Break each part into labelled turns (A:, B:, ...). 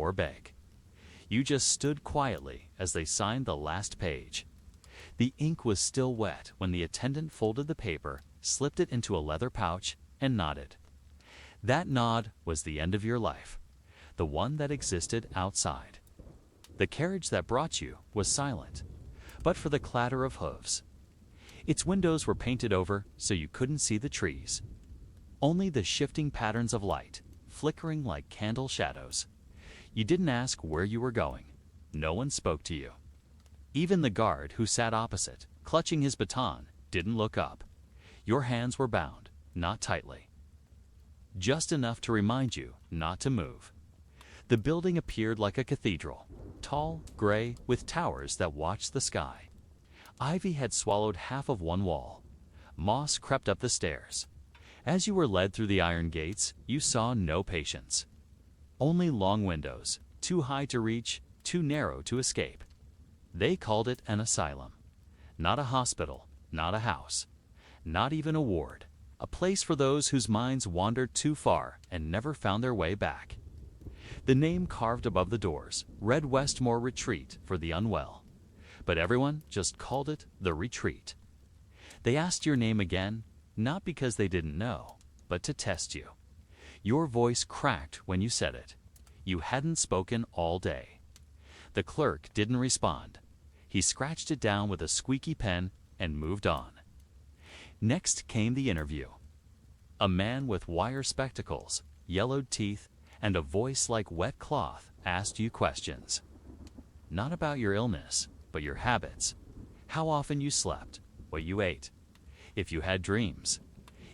A: or beg. You just stood quietly as they signed the last page. The ink was still wet when the attendant folded the paper, slipped it into a leather pouch, and nodded. That nod was the end of your life, the one that existed outside. The carriage that brought you was silent, but for the clatter of hooves. Its windows were painted over so you couldn't see the trees. Only the shifting patterns of light, flickering like candle shadows. You didn't ask where you were going. No one spoke to you. Even the guard who sat opposite, clutching his baton, didn't look up. Your hands were bound, not tightly. Just enough to remind you not to move. The building appeared like a cathedral, tall, gray, with towers that watched the sky. Ivy had swallowed half of one wall. Moss crept up the stairs. As you were led through the iron gates, you saw no patients. Only long windows, too high to reach, too narrow to escape. They called it an asylum. Not a hospital, not a house, not even a ward. A place for those whose minds wandered too far and never found their way back. The name carved above the doors read Westmore Retreat for the unwell, but everyone just called it the retreat. They asked your name again, not because they didn't know, but to test you. Your voice cracked when you said it. You hadn't spoken all day. The clerk didn't respond. He scratched it down with a squeaky pen and moved on. Next came the interview. A man with wire spectacles, yellowed teeth, and a voice like wet cloth asked you questions. Not about your illness, but your habits. How often you slept, what you ate, if you had dreams,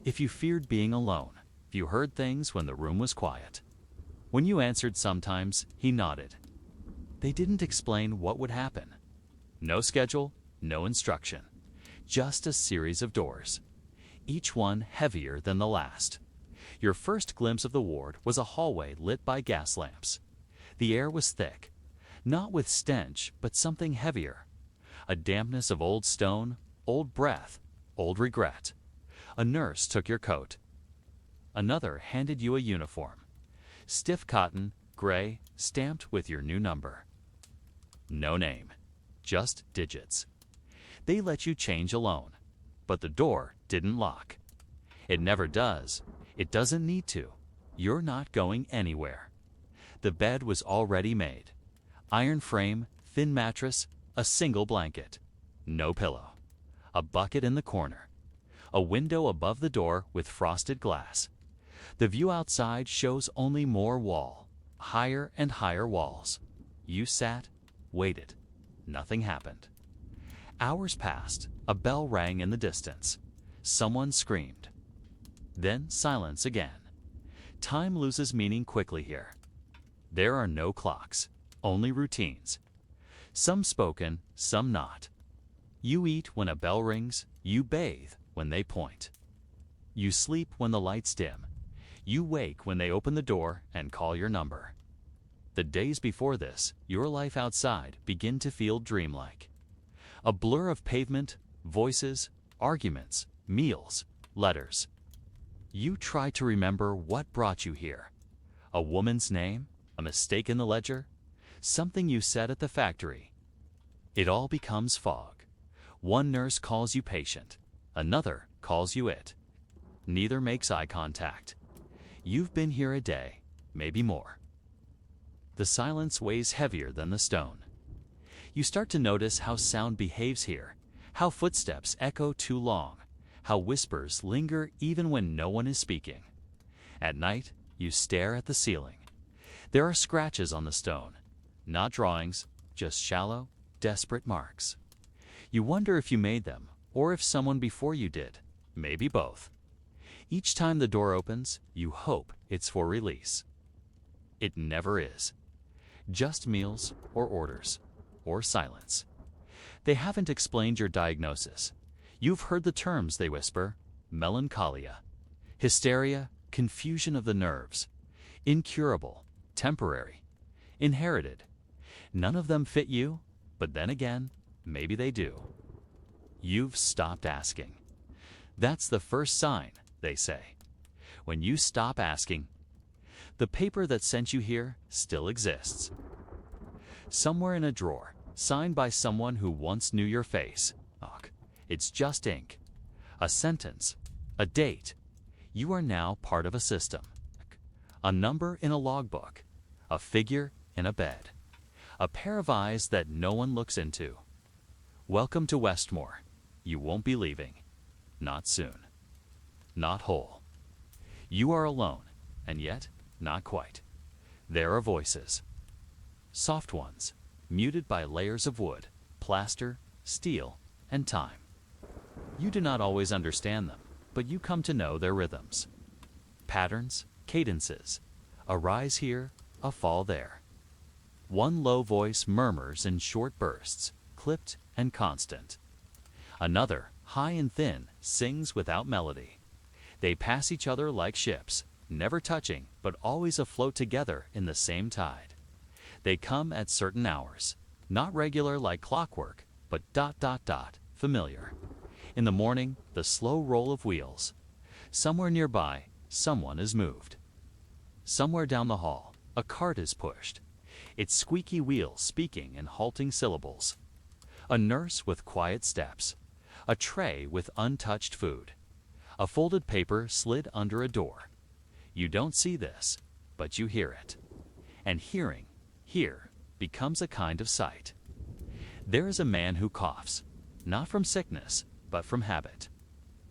A: if you feared being alone, if you heard things when the room was quiet. When you answered sometimes, he nodded. They didn't explain what would happen. No schedule, no instruction. Just a series of doors, each one heavier than the last. Your first glimpse of the ward was a hallway lit by gas lamps. The air was thick, not with stench, but something heavier. A dampness of old stone, old breath, old regret. A nurse took your coat. Another handed you a uniform. Stiff cotton, gray, stamped with your new number. No name, just digits. They let you change alone, but the door didn't lock. It never does. It doesn't need to. You're not going anywhere. The bed was already made. Iron frame, thin mattress, a single blanket. No pillow. A bucket in the corner. A window above the door with frosted glass. The view outside shows only more wall, higher and higher walls. You sat, waited. Nothing happened. Hours passed. A bell rang in the distance. Someone screamed. Then silence again. Time loses meaning quickly here. There are no clocks, only routines. Some spoken, some not. You eat when a bell rings. You bathe when they point. You sleep when the lights dim. You wake when they open the door and call your number. The days before this, your life outside begin to feel dreamlike. A blur of pavement, voices, arguments, meals, letters. You try to remember what brought you here. A woman's name, a mistake in the ledger, something you said at the factory. It all becomes fog. One nurse calls you patient, another calls you it. Neither makes eye contact. You've been here a day, maybe more. The silence weighs heavier than the stone. You start to notice how sound behaves here, how footsteps echo too long, how whispers linger even when no one is speaking. At night, you stare at the ceiling. There are scratches on the stone, not drawings, just shallow, desperate marks. You wonder if you made them, or if someone before you did, maybe both. Each time the door opens, you hope it's for release. It never is. Just meals or orders. Or silence. They haven't explained your diagnosis. You've heard the terms they whisper: melancholia, hysteria, confusion of the nerves, incurable, temporary, inherited. None of them fit you, but then again, maybe they do. You've stopped asking. That's the first sign, they say. When you stop asking, The paper that sent you here still exists. Somewhere in a drawer, signed by someone who once knew your face. Ugh, it's just ink. A sentence, a date. You are now part of a system. A number in a logbook, a figure in a bed, a pair of eyes that no one looks into. Welcome to Westmore. You won't be leaving. Not soon. Not whole. You are alone, and yet not quite. There are voices. Soft ones, muted by layers of wood, plaster, steel, and time. You do not always understand them, but you come to know their rhythms. Patterns, cadences, a rise here, a fall there. One low voice murmurs in short bursts, clipped and constant. Another, high and thin, sings without melody. They pass each other like ships, never touching but always afloat together in the same tide. They come at certain hours, not regular like clockwork, but ... familiar. In the morning, the slow roll of wheels. Somewhere nearby, someone is moved. Somewhere down the hall, a cart is pushed, its squeaky wheels speaking in halting syllables. A nurse with quiet steps, a tray with untouched food, a folded paper slid under a door. You don't see this, but you hear it. And hearing, here, becomes a kind of sight. There is a man who coughs, not from sickness, but from habit.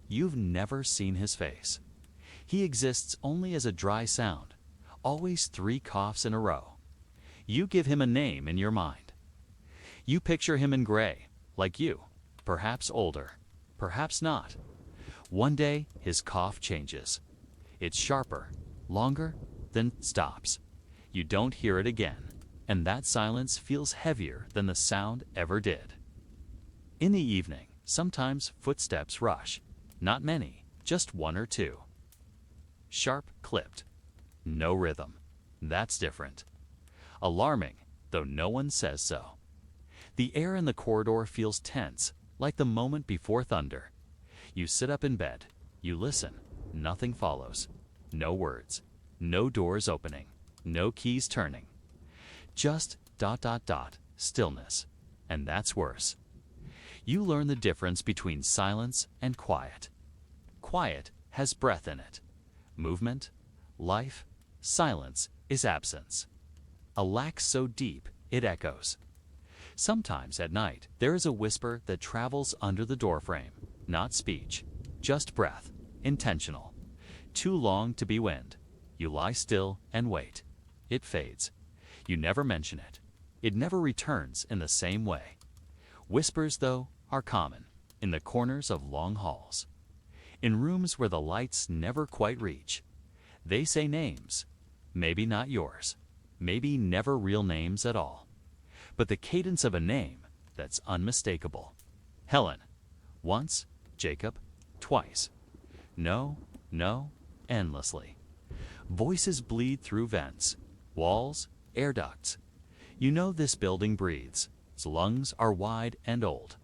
A: You've never seen his face. He exists only as a dry sound, always 3 coughs in a row. You give him a name in your mind. You picture him in gray, like you, perhaps older, perhaps not. One day, his cough changes. It's sharper, longer, then stops. You don't hear it again, and that silence feels heavier than the sound ever did. In the evening, sometimes footsteps rush. Not many, just 1 or 2. Sharp, clipped. No rhythm. That's different. Alarming, though no one says so. The air in the corridor feels tense, like the moment before thunder. You sit up in bed. You listen. Nothing follows. No words. No doors opening. No keys turning. Just ... stillness. And that's worse. You learn the difference between silence and quiet. Quiet has breath in it. Movement, life, silence is absence. A lack so deep it echoes. Sometimes at night there is a whisper that travels under the doorframe. Not speech, just breath, intentional. Too long to be wind. You lie still and wait. It fades. You never mention it. It never returns in the same way. Whispers, though, are common, in the corners of long halls. In rooms where the lights never quite reach. They say names. Maybe not yours. Maybe never real names at all. But the cadence of a name that's unmistakable. Helen. Once. Jacob. Twice. No, no, endlessly. Voices bleed through vents, walls, air ducts. You know this building breathes. Its lungs are wide and old.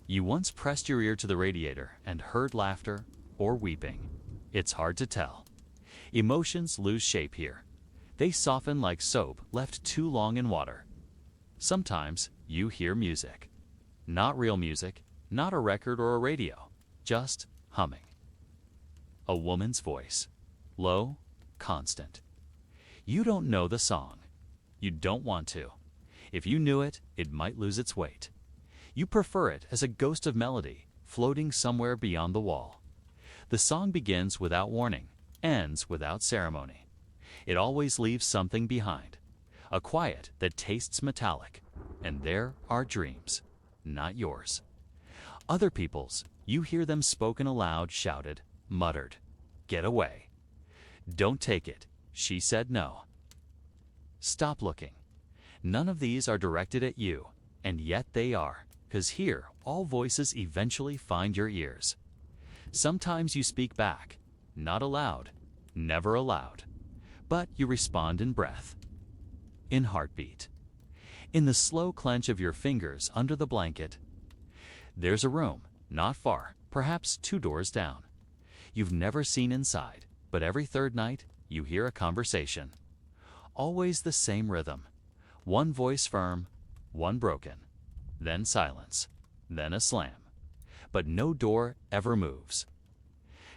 A: You once pressed your ear to the radiator and heard laughter or weeping. It's hard to tell. Emotions lose shape here. They soften like soap left too long in water. Sometimes you hear music. Not real music, not a record or a radio, just humming. A woman's voice, low, constant. You don't know the song. You don't want to. If you knew it, it might lose its weight. You prefer it as a ghost of melody, floating somewhere beyond the wall. The song begins without warning, ends without ceremony. It always leaves something behind, a quiet that tastes metallic. And there are dreams, not yours. Other people's, you hear them spoken aloud, shouted, muttered. Get away. Don't take it. She said no. Stop looking. None of these are directed at you, and yet they are, 'cause here all voices eventually find your ears. Sometimes you speak back, not aloud, never aloud, but you respond in breath, in heartbeat, in the slow clench of your fingers under the blanket. There's a room, not far, perhaps 2 doors down. You've never seen inside, but every third night you hear a conversation. Always the same rhythm. One voice firm, one broken. Then silence. Then a slam. But no door ever moves.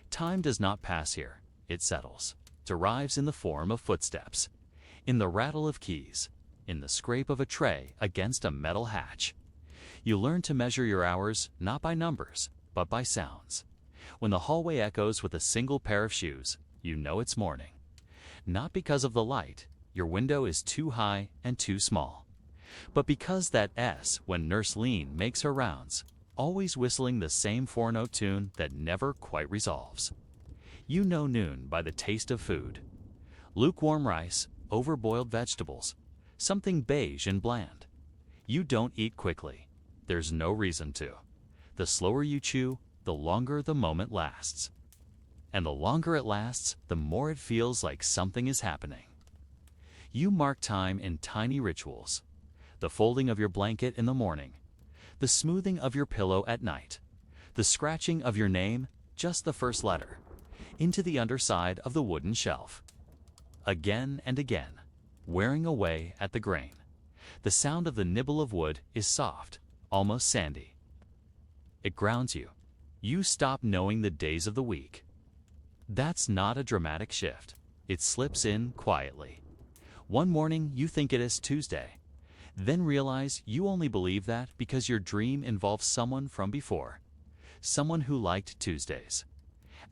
A: Time does not pass here. It settles. It arrives in the form of footsteps, in the rattle of keys, in the scrape of a tray against a metal hatch. You learn to measure your hours not by numbers, but by sounds. When the hallway echoes with a single pair of shoes, you know it's morning. Not because of the light, your window is too high and too small, but because that S when Nurse Lean makes her rounds, always whistling the same four-note tune that never quite resolves. You know noon by the taste of food. Lukewarm rice, overboiled vegetables, something beige and bland. You don't eat quickly. There's no reason to. The slower you chew, the longer the moment lasts. And the longer it lasts, the more it feels like something is happening. You mark time in tiny rituals. The folding of your blanket in the morning, the smoothing of your pillow at night, the scratching of your name, just the first letter, into the underside of the wooden shelf. Again and again, wearing away at the grain. The sound of the nibble of wood is soft, almost sandy. It grounds you. You stop knowing the days of the week. That's not a dramatic shift. It slips in quietly. One morning you think it is Tuesday, then realize you only believe that because your dream involves someone from before, someone who liked Tuesdays.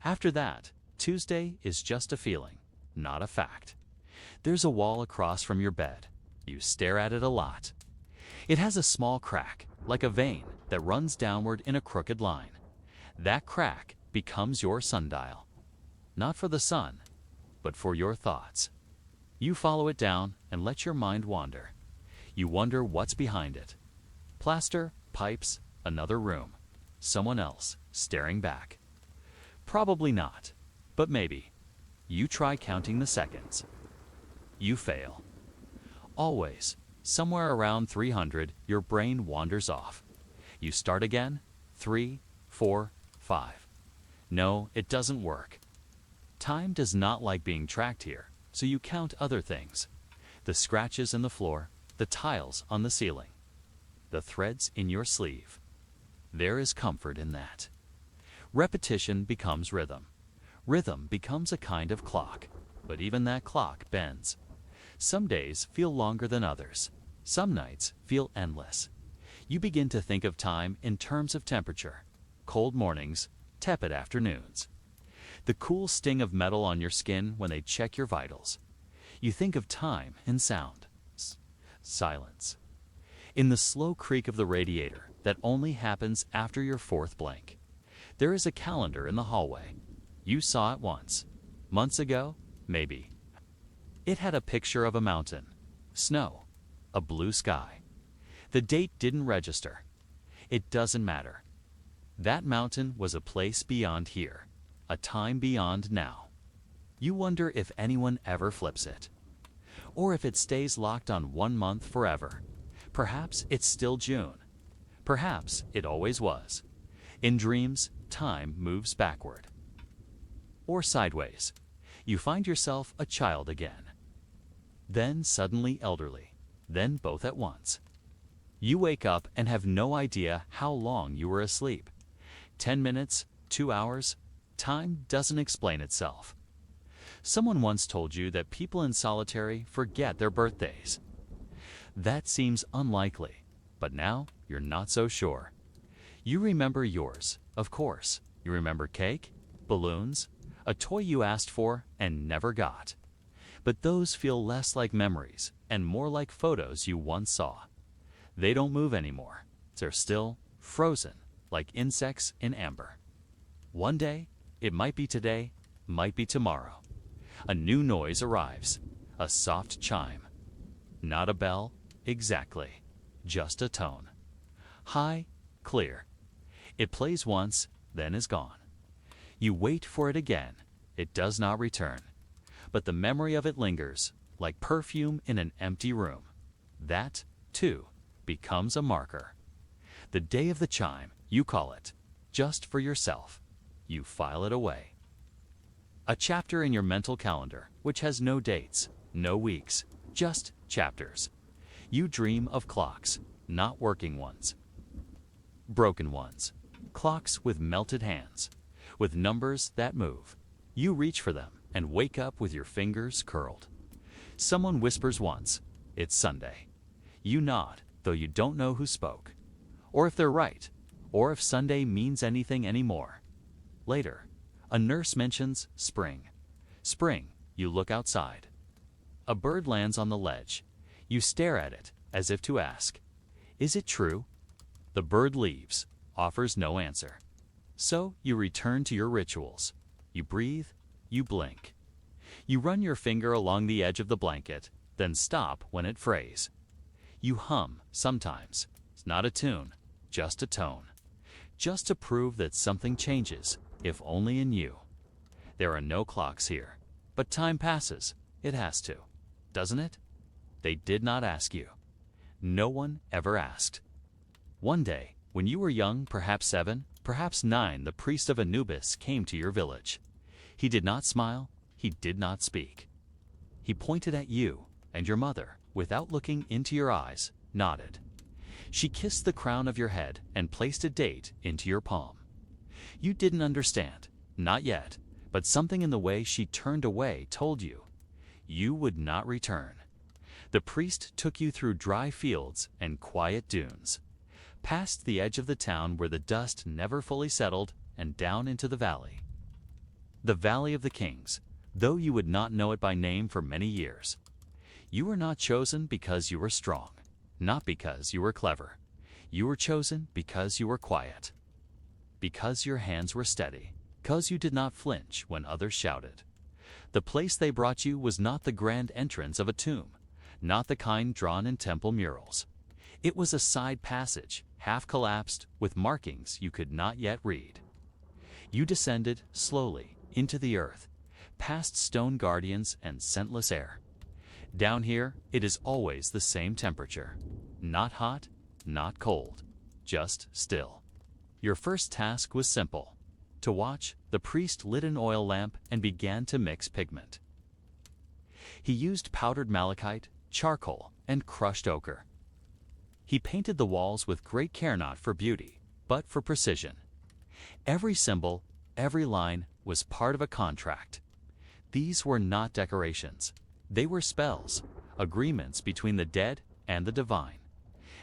A: After that, Tuesday is just a feeling, not a fact. There's a wall across from your bed. You stare at it a lot. It has a small crack, like a vein that runs downward in a crooked line. That crack becomes your sundial. Not for the sun, but for your thoughts. You follow it down and let your mind wander. You wonder what's behind it. Plaster, pipes, another room. Someone else, staring back. Probably not, but maybe. You try counting the seconds. You fail. Always, somewhere around 300, your brain wanders off. You start again, 3, 4, 5. No, it doesn't work. Time does not like being tracked here, so you count other things. The scratches in the floor, the tiles on the ceiling, the threads in your sleeve. There is comfort in that. Repetition becomes rhythm. Rhythm becomes a kind of clock, but even that clock bends. Some days feel longer than others. Some nights feel endless. You begin to think of time in terms of temperature. Cold mornings, tepid afternoons. The cool sting of metal on your skin when they check your vitals. You think of time in sound. Silence. In the slow creak of the radiator that only happens after your fourth blank. There is a calendar in the hallway. You saw it once. Months ago, maybe. It had a picture of a mountain, snow, a blue sky. The date didn't register. It doesn't matter. That mountain was a place beyond here, a time beyond now. You wonder if anyone ever flips it. Or if it stays locked on 1 month forever. Perhaps it's still June. Perhaps it always was. In dreams, time moves backward. Or sideways. You find yourself a child again. Then suddenly elderly. Then both at once. You wake up and have no idea how long you were asleep. 10 minutes, 2 hours. Time doesn't explain itself. Someone once told you that people in solitary forget their birthdays. That seems unlikely, but now you're not so sure. You remember yours, of course. You remember cake, balloons, a toy you asked for and never got. But those feel less like memories and more like photos you once saw. They don't move anymore. They're still frozen, like insects in amber. One day, it might be today, might be tomorrow. A new noise arrives, a soft chime. Not a bell, exactly, just a tone. High, clear. It plays once, then is gone. You wait for it again. It does not return. But the memory of it lingers, like perfume in an empty room. That, too, becomes a marker. The day of the chime, you call it, just for yourself. You file it away. A chapter in your mental calendar, which has no dates, no weeks, just chapters. You dream of clocks, not working ones. Broken ones. Clocks with melted hands, with numbers that move. You reach for them and wake up with your fingers curled. Someone whispers once, "It's Sunday." You nod, though you don't know who spoke, or if they're right, or if Sunday means anything anymore. Later, a nurse mentions spring. Spring, you look outside. A bird lands on the ledge. You stare at it, as if to ask, "Is it true?" The bird leaves, offers no answer. So you return to your rituals. You breathe, you blink. You run your finger along the edge of the blanket, then stop when it frays. You hum, sometimes. It's not a tune, just a tone. Just to prove that something changes, if only in you. There are no clocks here, but time passes. It has to, doesn't it? They did not ask you. No one ever asked. One day, when you were young, perhaps 7, perhaps 9, the priest of Anubis came to your village. He did not smile, he did not speak. He pointed at you, and your mother, without looking into your eyes, nodded. She kissed the crown of your head and placed a date into your palm. You didn't understand, not yet, but something in the way she turned away told you. You would not return. The priest took you through dry fields and quiet dunes, past the edge of the town where the dust never fully settled, and down into the valley. The Valley of the Kings, though you would not know it by name for many years. You were not chosen because you were strong, not because you were clever. You were chosen because you were quiet, because your hands were steady, because you did not flinch when others shouted. The place they brought you was not the grand entrance of a tomb, not the kind drawn in temple murals. It was a side passage, half collapsed, with markings you could not yet read. You descended slowly into the earth, past stone guardians and scentless air. Down here, it is always the same temperature. Not hot, not cold, just still. Your first task was simple. To watch, the priest lit an oil lamp and began to mix pigment. He used powdered malachite, charcoal, and crushed ochre. He painted the walls with great care, not for beauty, but for precision. Every symbol, every line was part of a contract. These were not decorations. They were spells, agreements between the dead and the divine.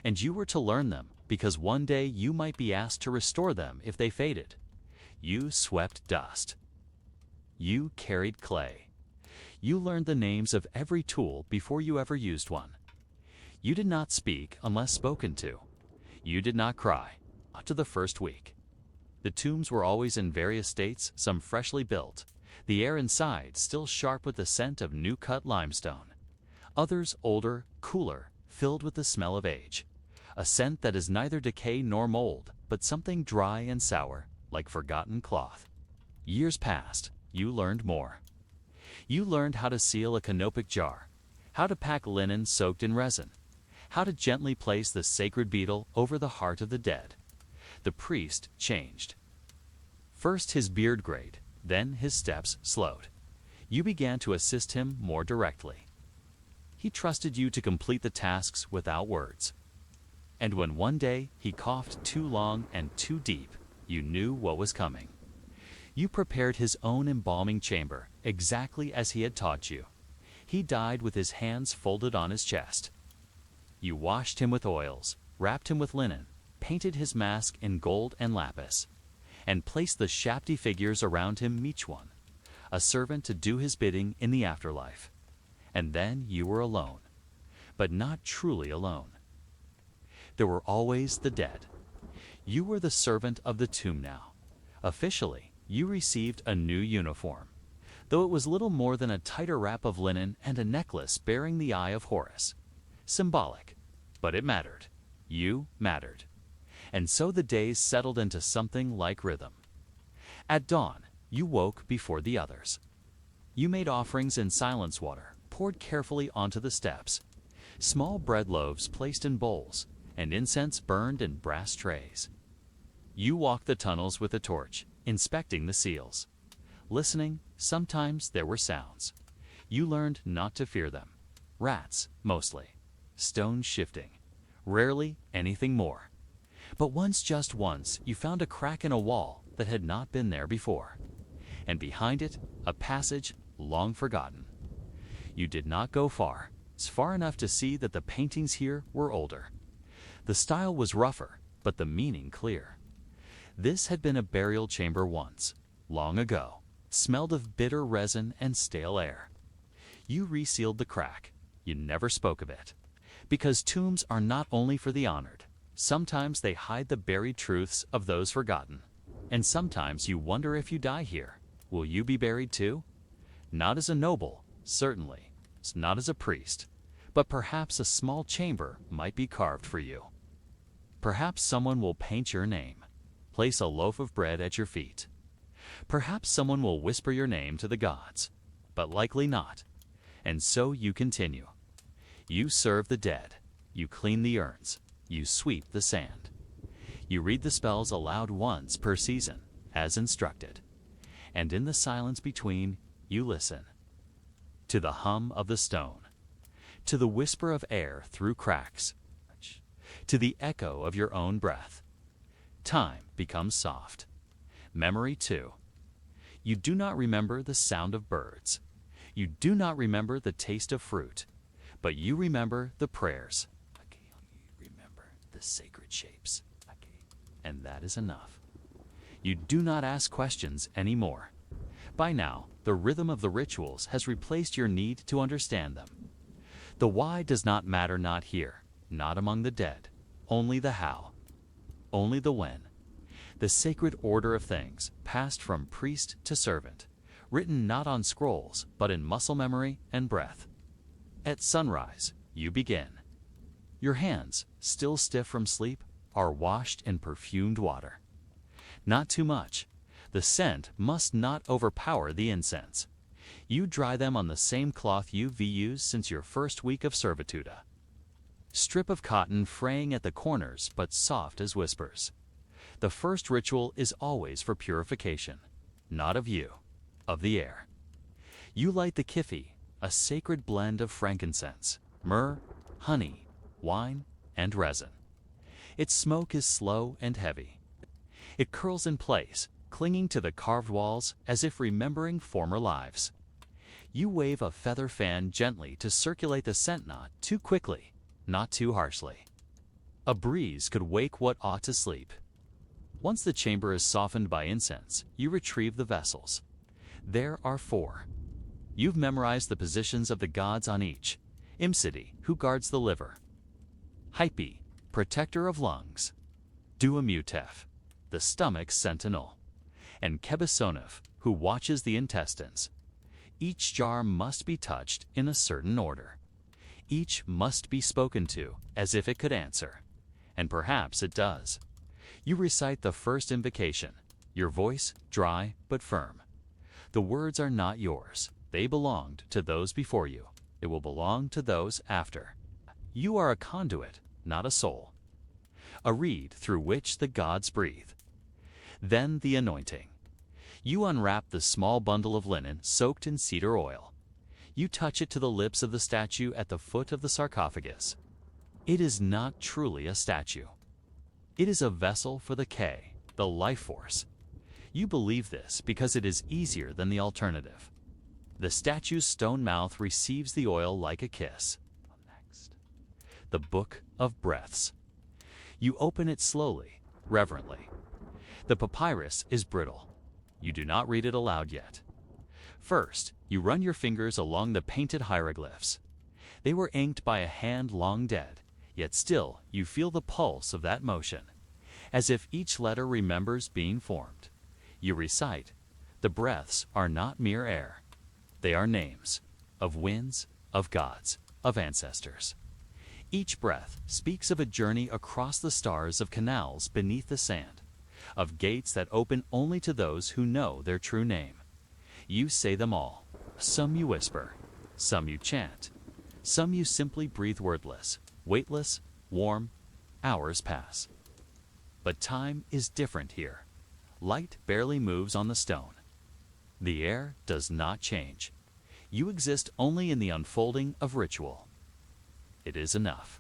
A: And you were to learn them, because one day you might be asked to restore them if they faded. You swept dust. You carried clay. You learned the names of every tool before you ever used one. You did not speak unless spoken to. You did not cry, not to the first week. The tombs were always in various states, some freshly built, the air inside still sharp with the scent of new-cut limestone. Others older, cooler, filled with the smell of age. A scent that is neither decay nor mold, but something dry and sour, like forgotten cloth. Years passed. You learned more. You learned how to seal a canopic jar, how to pack linen soaked in resin, how to gently place the sacred beetle over the heart of the dead. The priest changed. First his beard grayed, then his steps slowed. You began to assist him more directly. He trusted you to complete the tasks without words. And when one day he coughed too long and too deep, you knew what was coming. You prepared his own embalming chamber, exactly as he had taught you. He died with his hands folded on his chest. You washed him with oils, wrapped him with linen, painted his mask in gold and lapis, and placed the shafty figures around him, each one, a servant to do his bidding in the afterlife. And then you were alone, but not truly alone. There were always the dead. You were the servant of the tomb now. Officially, you received a new uniform, though it was little more than a tighter wrap of linen and a necklace bearing the eye of Horus. Symbolic, but it mattered. You mattered. And so the days settled into something like rhythm. At dawn, you woke before the others. You made offerings in silence water, poured carefully onto the steps, small bread loaves placed in bowls, and incense burned in brass trays. You walked the tunnels with a torch, inspecting the seals, listening, Sometimes there were sounds. You learned not to fear them. Rats, mostly. Stones shifting. Rarely anything more. But once, just once, you found a crack in a wall that had not been there before. And behind it, a passage long forgotten. You did not go far. It's far enough to see that the paintings here were older. The style was rougher, but the meaning clear. This had been a burial chamber once, long ago. It smelled of bitter resin and stale air. You resealed the crack. You never spoke of it. Because tombs are not only for the honored. Sometimes they hide the buried truths of those forgotten. And sometimes you wonder if you die here, will you be buried too? Not as a noble, certainly. Not as a priest. But perhaps a small chamber might be carved for you. Perhaps someone will paint your name, place a loaf of bread at your feet. Perhaps someone will whisper your name to the gods, but likely not. And so you continue. You serve the dead. You clean the urns. You sweep the sand. You read the spells aloud once per season, as instructed. And in the silence between, you listen. To the hum of the stone. To the whisper of air through cracks. To the echo of your own breath. Time becomes soft. Memory too. You do not remember the sound of birds. You do not remember the taste of fruit. But you remember the prayers. You remember the sacred shapes. And that is enough. You do not ask questions anymore. By now, the rhythm of the rituals has replaced your need to understand them. The why does not matter, not here, not among the dead. Only the how. Only the when. The sacred order of things, passed from priest to servant, written not on scrolls, but in muscle memory and breath. At sunrise, you begin. Your hands, still stiff from sleep, are washed in perfumed water. Not too much. The scent must not overpower the incense. You dry them on the same cloth you've used since your first week of servitude. Strip of cotton fraying at the corners but soft as whispers. The first ritual is always for purification, not of you, of the air. You light the kifi, a sacred blend of frankincense, myrrh, honey, wine, and resin. Its smoke is slow and heavy. It curls in place, clinging to the carved walls as if remembering former lives. You wave a feather fan gently to circulate the scent, not too quickly, not too harshly. A breeze could wake what ought to sleep. Once the chamber is softened by incense, you retrieve the vessels. There are 4. You've memorized the positions of the gods on each. Imsidi, who guards the liver. Hype, protector of lungs. Duamutef, the stomach's sentinel. And Kebisonif, who watches the intestines. Each jar must be touched in a certain order. Each must be spoken to as if it could answer. And perhaps it does. You recite the first invocation, your voice dry but firm. The words are not yours. They belonged to those before you. It will belong to those after. You are a conduit, not a soul. A reed through which the gods breathe. Then the anointing. You unwrap the small bundle of linen soaked in cedar oil. You touch it to the lips of the statue at the foot of the sarcophagus. It is not truly a statue. It is a vessel for the K, the life force. You believe this because it is easier than the alternative. The statue's stone mouth receives the oil like a kiss. Next. The Book of Breaths. You open it slowly, reverently. The papyrus is brittle. You do not read it aloud yet. First, you run your fingers along the painted hieroglyphs. They were inked by a hand long dead, yet still you feel the pulse of that motion, as if each letter remembers being formed. You recite, the breaths are not mere air. They are names, of winds, of gods, of ancestors. Each breath speaks of a journey across the stars, of canals beneath the sand, of gates that open only to those who know their true name. You say them all. Some you whisper, some you chant, some you simply breathe wordless, weightless, warm. Hours pass. But time is different here. Light barely moves on the stone. The air does not change. You exist only in the unfolding of ritual. It is enough.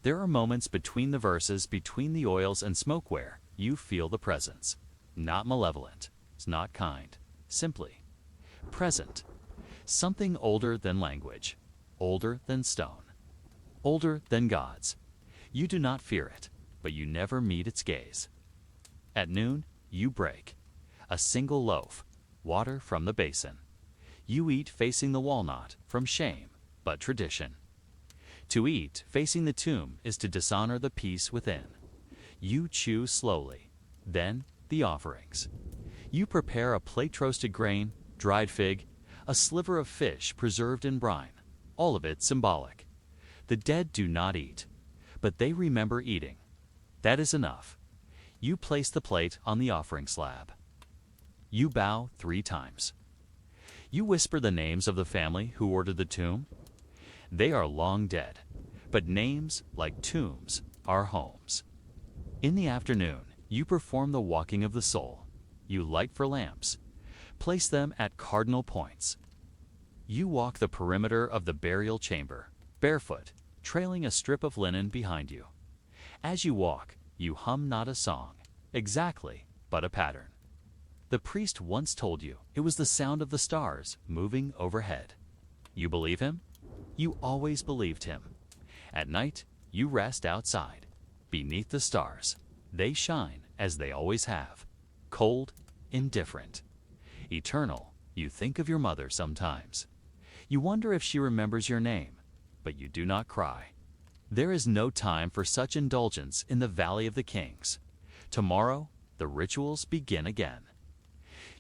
A: There are moments between the verses, between the oils and smoke where you feel the presence. Not malevolent. It's not kind. Simply present. Something older than language. Older than stone. Older than gods. You do not fear it, but you never meet its gaze. At noon, you break. A single loaf. Water from the basin. You eat facing the walnut, from shame, but tradition. To eat facing the tomb is to dishonor the peace within. You chew slowly. Then the offerings. You prepare a plate roasted grain, dried fig, a sliver of fish preserved in brine, all of it symbolic. The dead do not eat, but they remember eating. That is enough. You place the plate on the offering slab. You bow 3 times. You whisper the names of the family who ordered the tomb. They are long dead, but names, like tombs, are homes. In the afternoon, you perform the walking of the soul. You light for lamps. Place them at cardinal points. You walk the perimeter of the burial chamber, barefoot, trailing a strip of linen behind you. As you walk, you hum not a song, exactly, but a pattern. The priest once told you it was the sound of the stars moving overhead. You believe him? You always believed him. At night, you rest outside, beneath the stars. They shine as they always have, cold, indifferent. Eternal, you think of your mother sometimes. You wonder if she remembers your name, but you do not cry. There is no time for such indulgence in the Valley of the Kings. Tomorrow, the rituals begin again.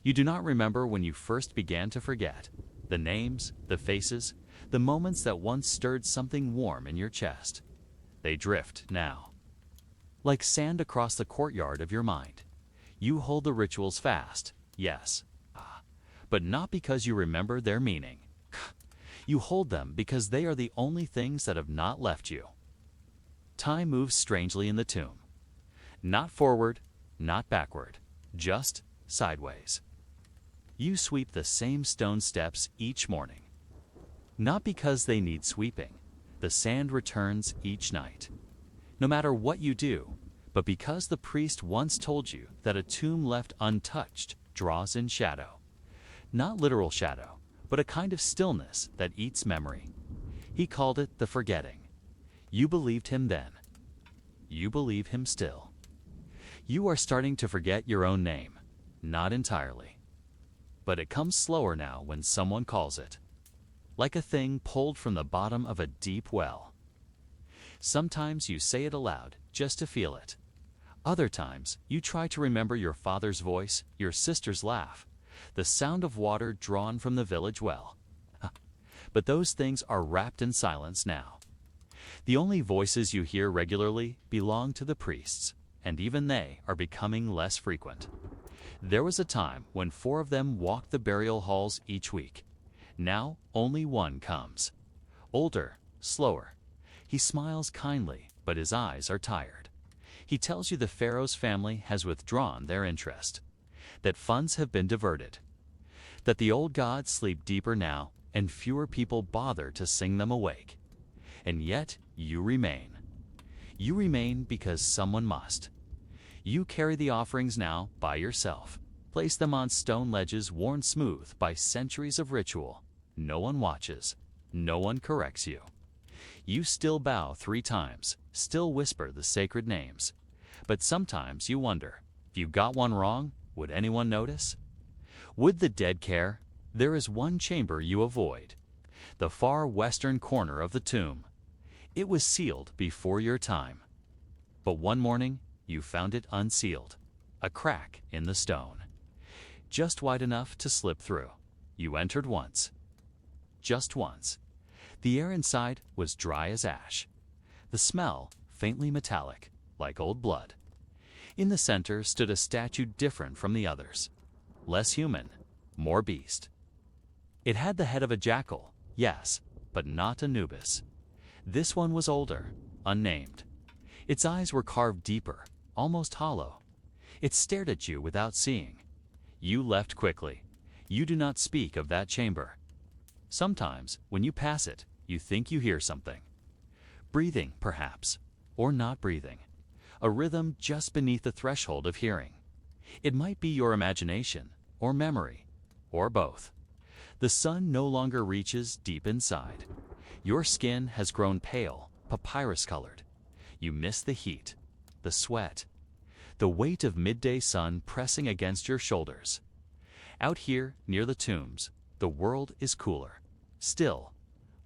A: You do not remember when you first began to forget. The names, the faces, the moments that once stirred something warm in your chest. They drift now. Like sand across the courtyard of your mind. You hold the rituals fast, yes, but not because you remember their meaning. You hold them because they are the only things that have not left you. Time moves strangely in the tomb. Not forward, not backward, just sideways. You sweep the same stone steps each morning. Not because they need sweeping. The sand returns each night. No matter what you do, but because the priest once told you that a tomb left untouched draws in shadow. Not literal shadow, but a kind of stillness that eats memory. He called it the forgetting. You believed him then. You believe him still. You are starting to forget your own name. Not entirely. But it comes slower now when someone calls it. Like a thing pulled from the bottom of a deep well. Sometimes you say it aloud just to feel it. Other times you try to remember your father's voice, your sister's laugh, the sound of water drawn from the village well. But those things are wrapped in silence now. The only voices you hear regularly belong to the priests, and even they are becoming less frequent. There was a time when 4 of them walked the burial halls each week. Now only 1 comes. Older, slower. He smiles kindly, but his eyes are tired. He tells you the pharaoh's family has withdrawn their interest, that funds have been diverted, that the old gods sleep deeper now and fewer people bother to sing them awake. And yet you remain. You remain because someone must. You carry the offerings now by yourself. Place them on stone ledges worn smooth by centuries of ritual. No one watches. No one corrects you. You still bow 3 times, still whisper the sacred names. But sometimes you wonder, if you got one wrong, would anyone notice? Would the dead care? There is one chamber you avoid. The far western corner of the tomb. It was sealed before your time. But one morning, you found it unsealed. A crack in the stone. Just wide enough to slip through. You entered once. Just once. The air inside was dry as ash. The smell faintly metallic, like old blood. In the center stood a statue different from the others. Less human, more beast. It had the head of a jackal, yes, but not Anubis. This one was older, unnamed. Its eyes were carved deeper, almost hollow. It stared at you without seeing. You left quickly. You do not speak of that chamber. Sometimes, when you pass it, you think you hear something. Breathing, perhaps, or not breathing. A rhythm just beneath the threshold of hearing. It might be your imagination, or memory, or both. The sun no longer reaches deep inside. Your skin has grown pale, papyrus-colored. You miss the heat, the sweat, the weight of midday sun pressing against your shoulders. Out here, near the tombs, the world is cooler. Still,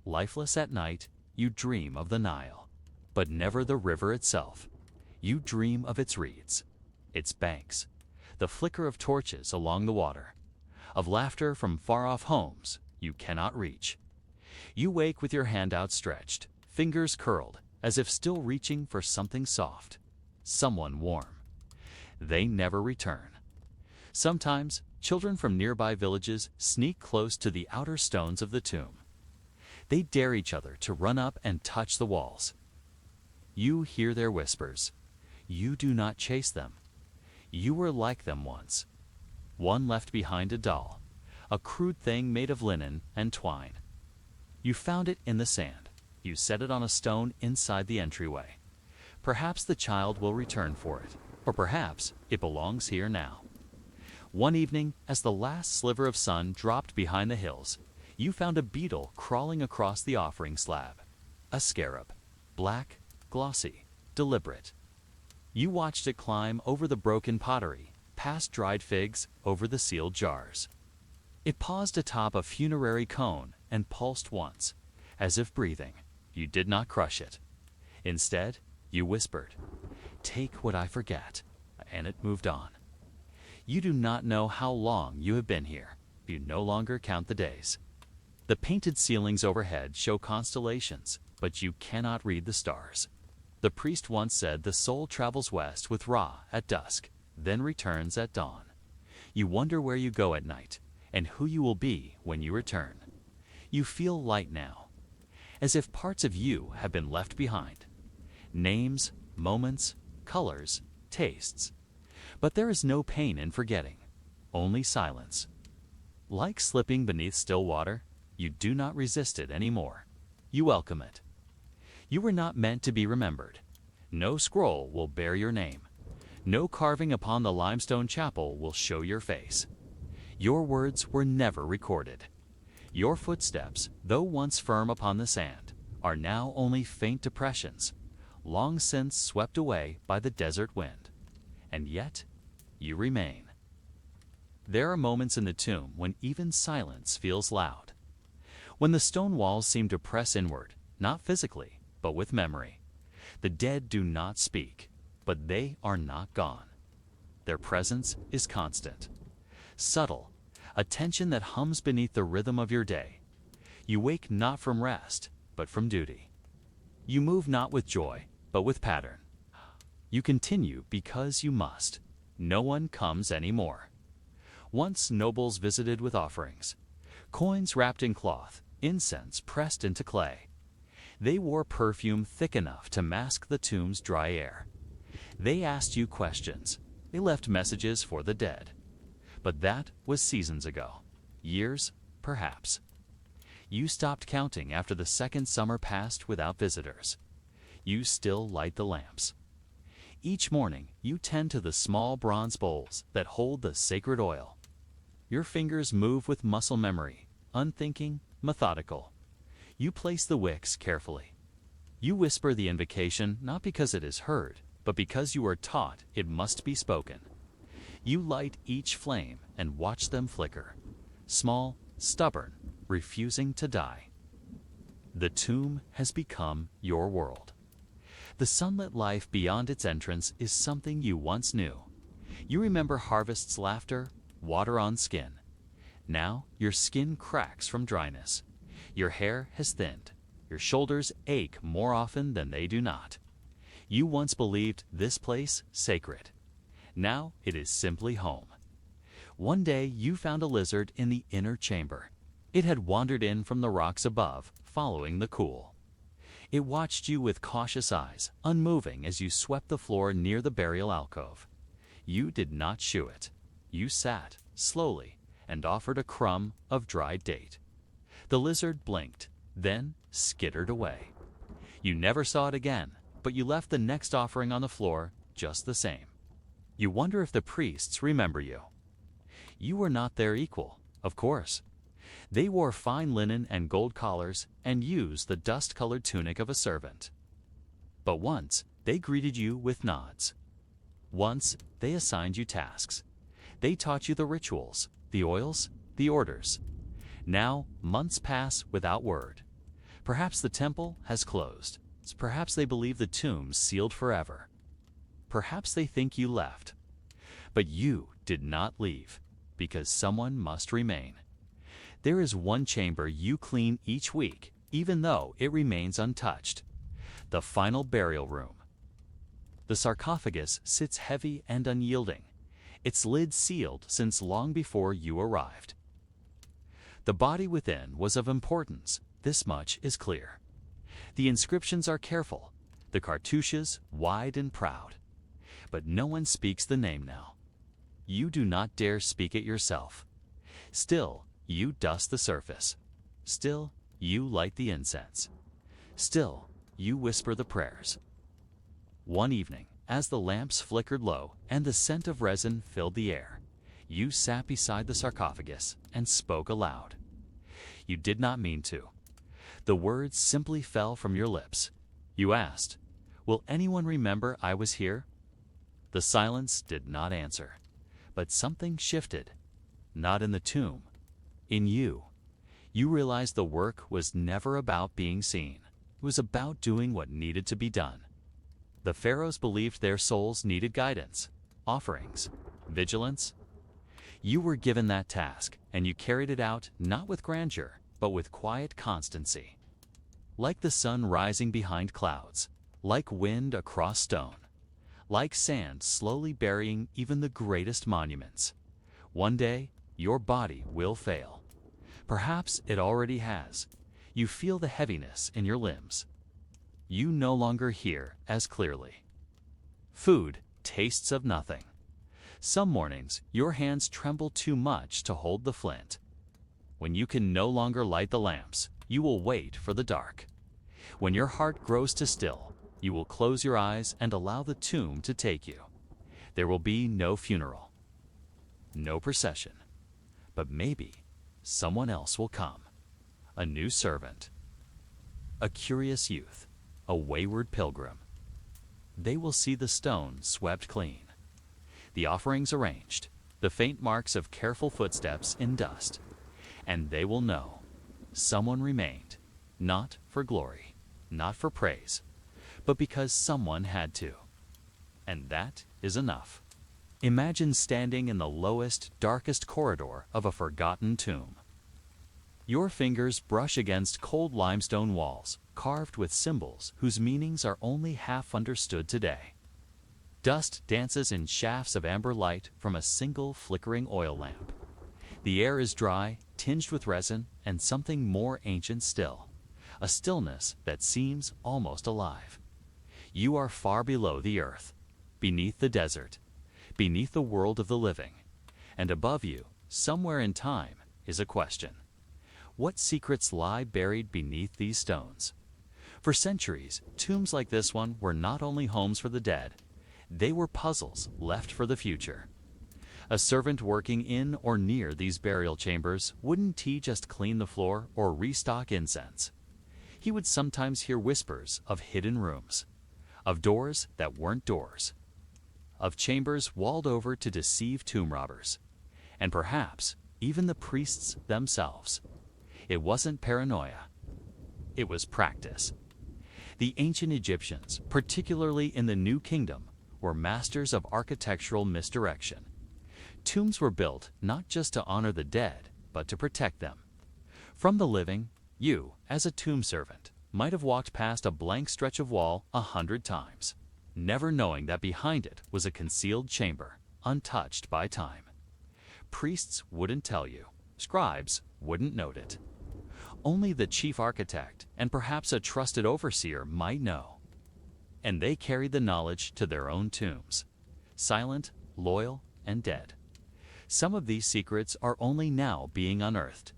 A: lifeless at night, you dream of the Nile, but never the river itself. You dream of its reeds, its banks, the flicker of torches along the water, of laughter from far-off homes you cannot reach. You wake with your hand outstretched, fingers curled, as if still reaching for something soft, someone warm. They never return. Sometimes, children from nearby villages sneak close to the outer stones of the tomb. They dare each other to run up and touch the walls. You hear their whispers. You do not chase them. You were like them once. One left behind a doll, a crude thing made of linen and twine. You found it in the sand. You set it on a stone inside the entryway. Perhaps the child will return for it, or perhaps it belongs here now. One evening, as the last sliver of sun dropped behind the hills, you found a beetle crawling across the offering slab. A scarab, black, glossy, deliberate. You watched it climb over the broken pottery, past dried figs, over the sealed jars. It paused atop a funerary cone and pulsed once, as if breathing. You did not crush it. Instead, you whispered, "Take what I forget," and it moved on. You do not know how long you have been here. You no longer count the days. The painted ceilings overhead show constellations, but you cannot read the stars. The priest once said the soul travels west with Ra at dusk, then returns at dawn. You wonder where you go at night, and who you will be when you return. You feel light now, as if parts of you have been left behind. Names, moments, colors, tastes. But there is no pain in forgetting, only silence. Like slipping beneath still water, you do not resist it anymore. You welcome it. You were not meant to be remembered. No scroll will bear your name. No carving upon the limestone chapel will show your face. Your words were never recorded. Your footsteps, though once firm upon the sand, are now only faint depressions, long since swept away by the desert wind. And yet, you remain. There are moments in the tomb when even silence feels loud. When the stone walls seem to press inward, not physically, but with memory. The dead do not speak, but they are not gone. Their presence is constant, subtle, a tension that hums beneath the rhythm of your day. You wake not from rest, but from duty. You move not with joy, but with pattern. You continue because you must. No one comes anymore. Once nobles visited with offerings, coins wrapped in cloth, incense pressed into clay. They wore perfume thick enough to mask the tomb's dry air. They asked you questions. They left messages for the dead. But that was seasons ago. Years, perhaps. You stopped counting after the second summer passed without visitors. You still light the lamps. Each morning, you tend to the small bronze bowls that hold the sacred oil. Your fingers move with muscle memory, unthinking, methodical. You place the wicks carefully. You whisper the invocation not because it is heard, but because you are taught it must be spoken. You light each flame and watch them flicker, small, stubborn, refusing to die. The tomb has become your world. The sunlit life beyond its entrance is something you once knew. You remember harvest's laughter, water on skin. Now your skin cracks from dryness. Your hair has thinned. Your shoulders ache more often than they do not. You once believed this place sacred. Now it is simply home. One day you found a lizard in the inner chamber. It had wandered in from the rocks above, following the cool. It watched you with cautious eyes, unmoving as you swept the floor near the burial alcove. You did not shoo it. You sat, slowly, and offered a crumb of dried date. The lizard blinked, then skittered away. You never saw it again, but you left the next offering on the floor just the same. You wonder if the priests remember you. You were not their equal, of course. They wore fine linen and gold collars and used the dust-colored tunic of a servant. But once, they greeted you with nods. Once, they assigned you tasks. They taught you the rituals, the oils, the orders. Now, months pass without word. Perhaps the temple has closed. Perhaps they believe the tomb's sealed forever. Perhaps they think you left. But you did not leave, because someone must remain. There is one chamber you clean each week, even though it remains untouched. The final burial room. The sarcophagus sits heavy and unyielding, its lid sealed since long before you arrived. The body within was of importance, this much is clear. The inscriptions are careful, the cartouches wide and proud. But no one speaks the name now. You do not dare speak it yourself. Still, you dust the surface. Still, you light the incense. Still, you whisper the prayers. One evening, as the lamps flickered low and the scent of resin filled the air, you sat beside the sarcophagus and spoke aloud. You did not mean to. The words simply fell from your lips. You asked, "Will anyone remember I was here?" The silence did not answer, but something shifted. Not in the tomb, in you. You realized the work was never about being seen. It was about doing what needed to be done. The pharaohs believed their souls needed guidance, offerings, vigilance. You were given that task, and you carried it out not with grandeur, but with quiet constancy. Like the sun rising behind clouds, like wind across stone, like sand slowly burying even the greatest monuments. One day, your body will fail. Perhaps it already has. You feel the heaviness in your limbs. You no longer hear as clearly. Food tastes of nothing. Some mornings, your hands tremble too much to hold the flint. When you can no longer light the lamps, you will wait for the dark. When your heart grows to still, you will close your eyes and allow the tomb to take you. There will be no funeral, no procession, but maybe someone else will come. A new servant, a curious youth, a wayward pilgrim. They will see the stone swept clean, the offerings arranged, the faint marks of careful footsteps in dust, and they will know someone remained, not for glory, not for praise, but because someone had to. And that is enough. Imagine standing in the lowest, darkest corridor of a forgotten tomb. Your fingers brush against cold limestone walls, carved with symbols whose meanings are only half understood today. Dust dances in shafts of amber light from a single flickering oil lamp. The air is dry, tinged with resin, and something more ancient still, a stillness that seems almost alive. You are far below the earth, beneath the desert, beneath the world of the living, and above you, somewhere in time, is a question. What secrets lie buried beneath these stones? For centuries, tombs like this one were not only homes for the dead, they were puzzles left for the future. A servant working in or near these burial chambers wouldn't he just clean the floor or restock incense. He would sometimes hear whispers of hidden rooms, of doors that weren't doors, of chambers walled over to deceive tomb robbers, and perhaps even the priests themselves. It wasn't paranoia. It was practice. The ancient Egyptians, particularly in the New Kingdom, were masters of architectural misdirection. Tombs were built not just to honor the dead, but to protect them. From the living, you, as a tomb servant, might have walked past a blank stretch of wall 100 times, never knowing that behind it was a concealed chamber, untouched by time. Priests wouldn't tell you. Scribes wouldn't note it. Only the chief architect and perhaps a trusted overseer might know. And they carried the knowledge to their own tombs, silent, loyal, and dead. Some of these secrets are only now being unearthed.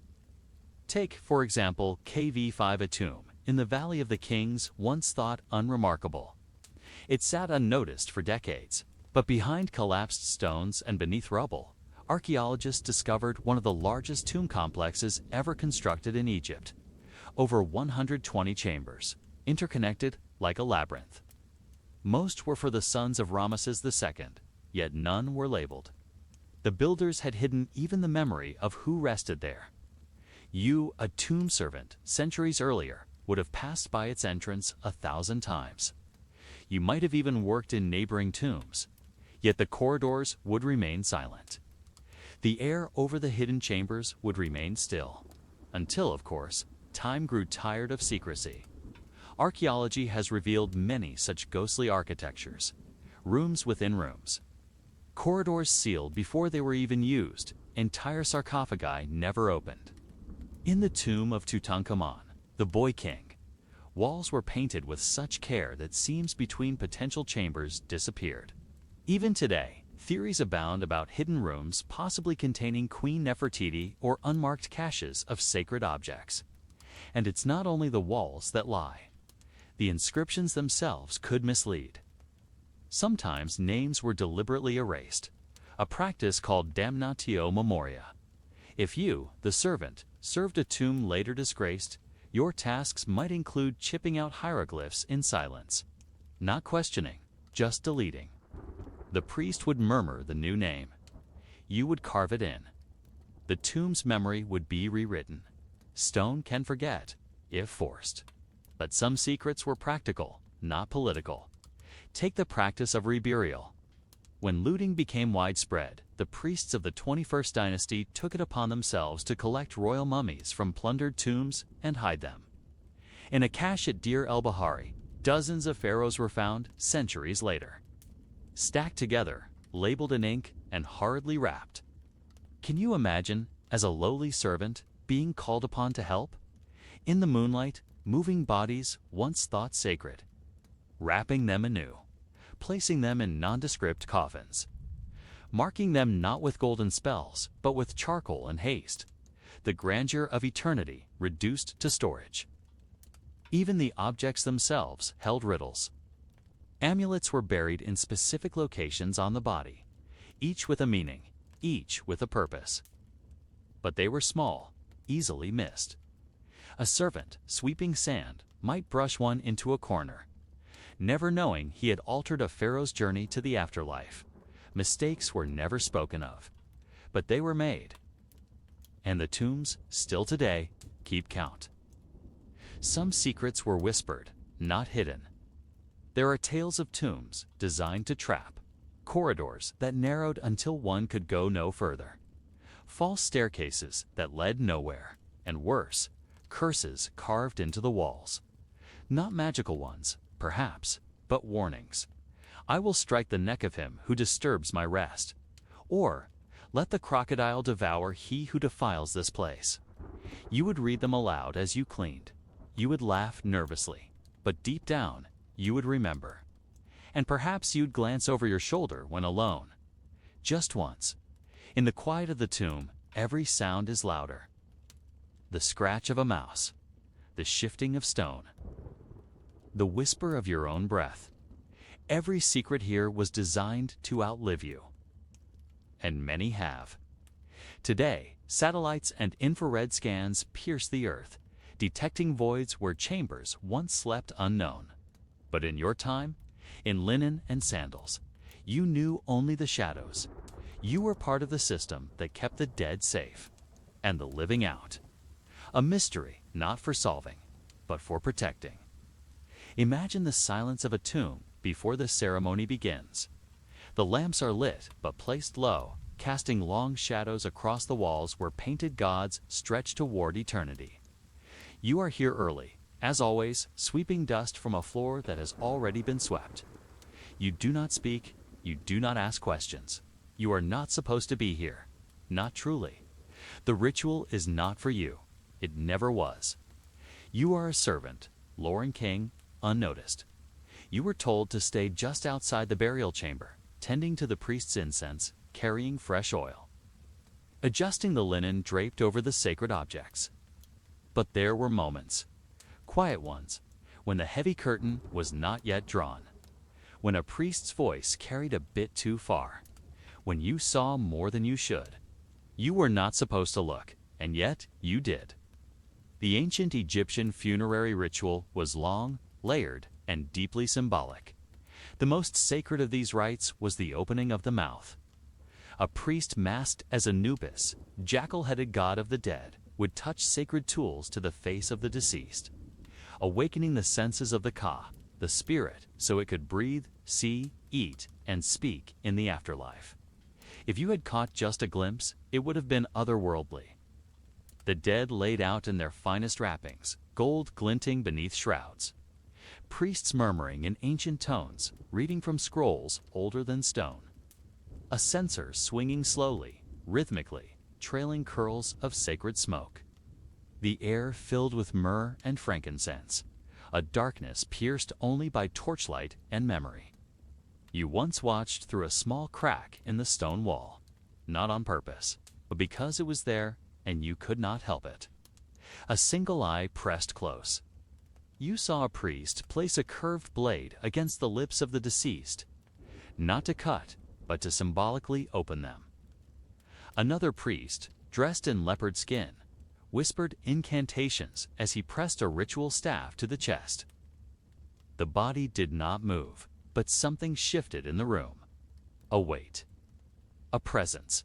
A: Take, for example, KV5, a tomb in the Valley of the Kings, once thought unremarkable. It sat unnoticed for decades, but behind collapsed stones and beneath rubble, archaeologists discovered one of the largest tomb complexes ever constructed in Egypt. Over 120 chambers, interconnected like a labyrinth. Most were for the sons of Ramesses II, yet none were labeled. The builders had hidden even the memory of who rested there. You, a tomb servant, centuries earlier, would have passed by its entrance 1,000 times. You might have even worked in neighboring tombs, yet the corridors would remain silent. The air over the hidden chambers would remain still, until, of course, time grew tired of secrecy. Archaeology has revealed many such ghostly architectures, rooms within rooms. Corridors sealed before they were even used, entire sarcophagi never opened. In the tomb of Tutankhamun, the Boy King, walls were painted with such care that seams between potential chambers disappeared. Even today, theories abound about hidden rooms possibly containing Queen Nefertiti or unmarked caches of sacred objects. And it's not only the walls that lie. The inscriptions themselves could mislead. Sometimes names were deliberately erased, a practice called damnatio memoria. If you, the servant, served a tomb later disgraced, your tasks might include chipping out hieroglyphs in silence. Not questioning, just deleting. The priest would murmur the new name. You would carve it in. The tomb's memory would be rewritten. Stone can forget, if forced. But some secrets were practical, not political. Take the practice of reburial. When looting became widespread, the priests of the 21st dynasty took it upon themselves to collect royal mummies from plundered tombs and hide them. In a cache at Deir el-Bahari, dozens of pharaohs were found centuries later. Stacked together, labeled in ink, and hurriedly wrapped. Can you imagine, as a lowly servant, being called upon to help? In the moonlight, moving bodies once thought sacred. Wrapping them anew, placing them in nondescript coffins. Marking them not with golden spells, but with charcoal and haste. The grandeur of eternity reduced to storage. Even the objects themselves held riddles. Amulets were buried in specific locations on the body, each with a meaning, each with a purpose. But they were small, easily missed. A servant, sweeping sand, might brush one into a corner, never knowing he had altered a pharaoh's journey to the afterlife. Mistakes were never spoken of, but they were made. And the tombs, still today, keep count. Some secrets were whispered, not hidden. There are tales of tombs designed to trap, corridors that narrowed until one could go no further, false staircases that led nowhere, and worse, curses carved into the walls. Not magical ones, perhaps, but warnings. I will strike the neck of him who disturbs my rest. Or, let the crocodile devour he who defiles this place. You would read them aloud as you cleaned. You would laugh nervously, but deep down, you would remember. And perhaps you'd glance over your shoulder when alone. Just once. In the quiet of the tomb, every sound is louder. The scratch of a mouse, the shifting of stone, the whisper of your own breath. Every secret here was designed to outlive you. And many have. Today, satellites and infrared scans pierce the earth, detecting voids where chambers once slept unknown. But in your time, in linen and sandals, you knew only the shadows. You were part of the system that kept the dead safe, and the living out. A mystery not for solving, but for protecting. Imagine the silence of a tomb before the ceremony begins. The lamps are lit but placed low, casting long shadows across the walls where painted gods stretch toward eternity. You are here early, as always, sweeping dust from a floor that has already been swept. You do not speak, you do not ask questions. You are not supposed to be here. Not truly. The ritual is not for you. It never was. You are a servant, Lauren King, unnoticed. You were told to stay just outside the burial chamber, tending to the priest's incense, carrying fresh oil. adjusting the linen draped over the sacred objects. But there were moments, quiet ones, when the heavy curtain was not yet drawn, when a priest's voice carried a bit too far, when you saw more than you should. You were not supposed to look, and yet you did. The ancient Egyptian funerary ritual was long, layered, and deeply symbolic. The most sacred of these rites was the opening of the mouth. A priest masked as Anubis, jackal-headed god of the dead, would touch sacred tools to the face of the deceased, awakening the senses of the Ka, the spirit, so it could breathe, see, eat, and speak in the afterlife. If you had caught just a glimpse, it would have been otherworldly. The dead laid out in their finest wrappings, gold glinting beneath shrouds. Priests murmuring in ancient tones, reading from scrolls older than stone. A censer swinging slowly, rhythmically, trailing curls of sacred smoke. The air filled with myrrh and frankincense, a darkness pierced only by torchlight and memory. You once watched through a small crack in the stone wall, not on purpose, but because it was there and you could not help it. A single eye pressed close. You saw a priest place a curved blade against the lips of the deceased, not to cut, but to symbolically open them. Another priest, dressed in leopard skin, whispered incantations as he pressed a ritual staff to the chest. The body did not move, but something shifted in the room. A weight. A presence.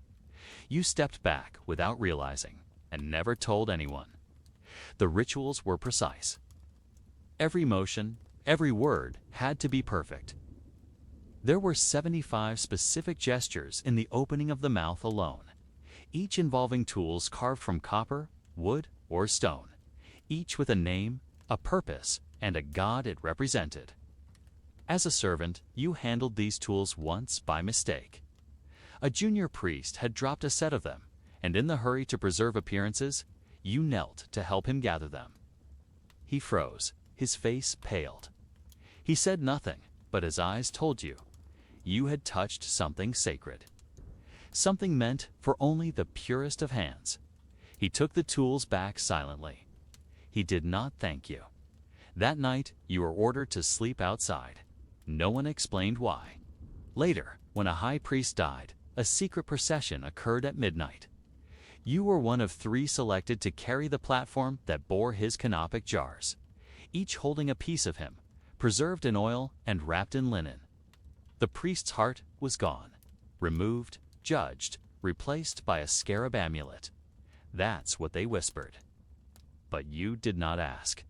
A: You stepped back without realizing, and never told anyone. The rituals were precise. Every motion, every word had to be perfect. There were 75 specific gestures in the opening of the mouth alone, each involving tools carved from copper, wood, or stone, each with a name, a purpose, and a god it represented. As a servant, you handled these tools once by mistake. A junior priest had dropped a set of them, and in the hurry to preserve appearances, you knelt to help him gather them. He froze, his face paled. He said nothing, but his eyes told you, you had touched something sacred. Something meant for only the purest of hands. He took the tools back silently. He did not thank you. That night, you were ordered to sleep outside. No one explained why. Later, when a high priest died, a secret procession occurred at midnight. You were one of 3 selected to carry the platform that bore his canopic jars, each holding a piece of him, preserved in oil and wrapped in linen. The priest's heart was gone, removed, judged, replaced by a scarab amulet. That's what they whispered. But you did not ask.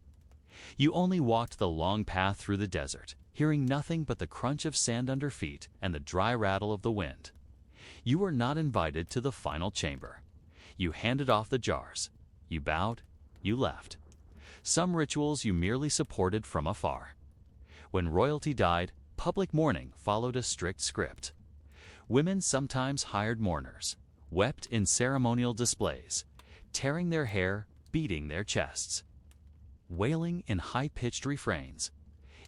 A: You only walked the long path through the desert, hearing nothing but the crunch of sand under feet and the dry rattle of the wind. You were not invited to the final chamber. You handed off the jars. You bowed. You left. Some rituals you merely supported from afar. When royalty died, public mourning followed a strict script. Women sometimes hired mourners, wept in ceremonial displays, tearing their hair, beating their chests, wailing in high-pitched refrains.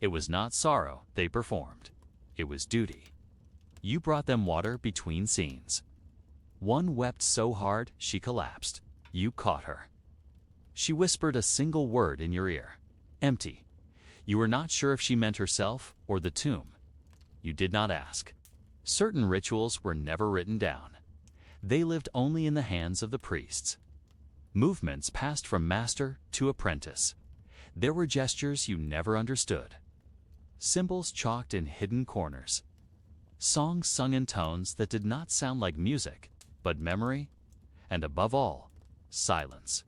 A: It was not sorrow they performed. It was duty. You brought them water between scenes. One wept so hard she collapsed. You caught her. She whispered a single word in your ear. Empty. You were not sure if she meant herself or the tomb. You did not ask. Certain rituals were never written down. They lived only in the hands of the priests. Movements passed from master to apprentice. There were gestures you never understood. Symbols chalked in hidden corners. Songs sung in tones that did not sound like music, but memory, and above all, silence.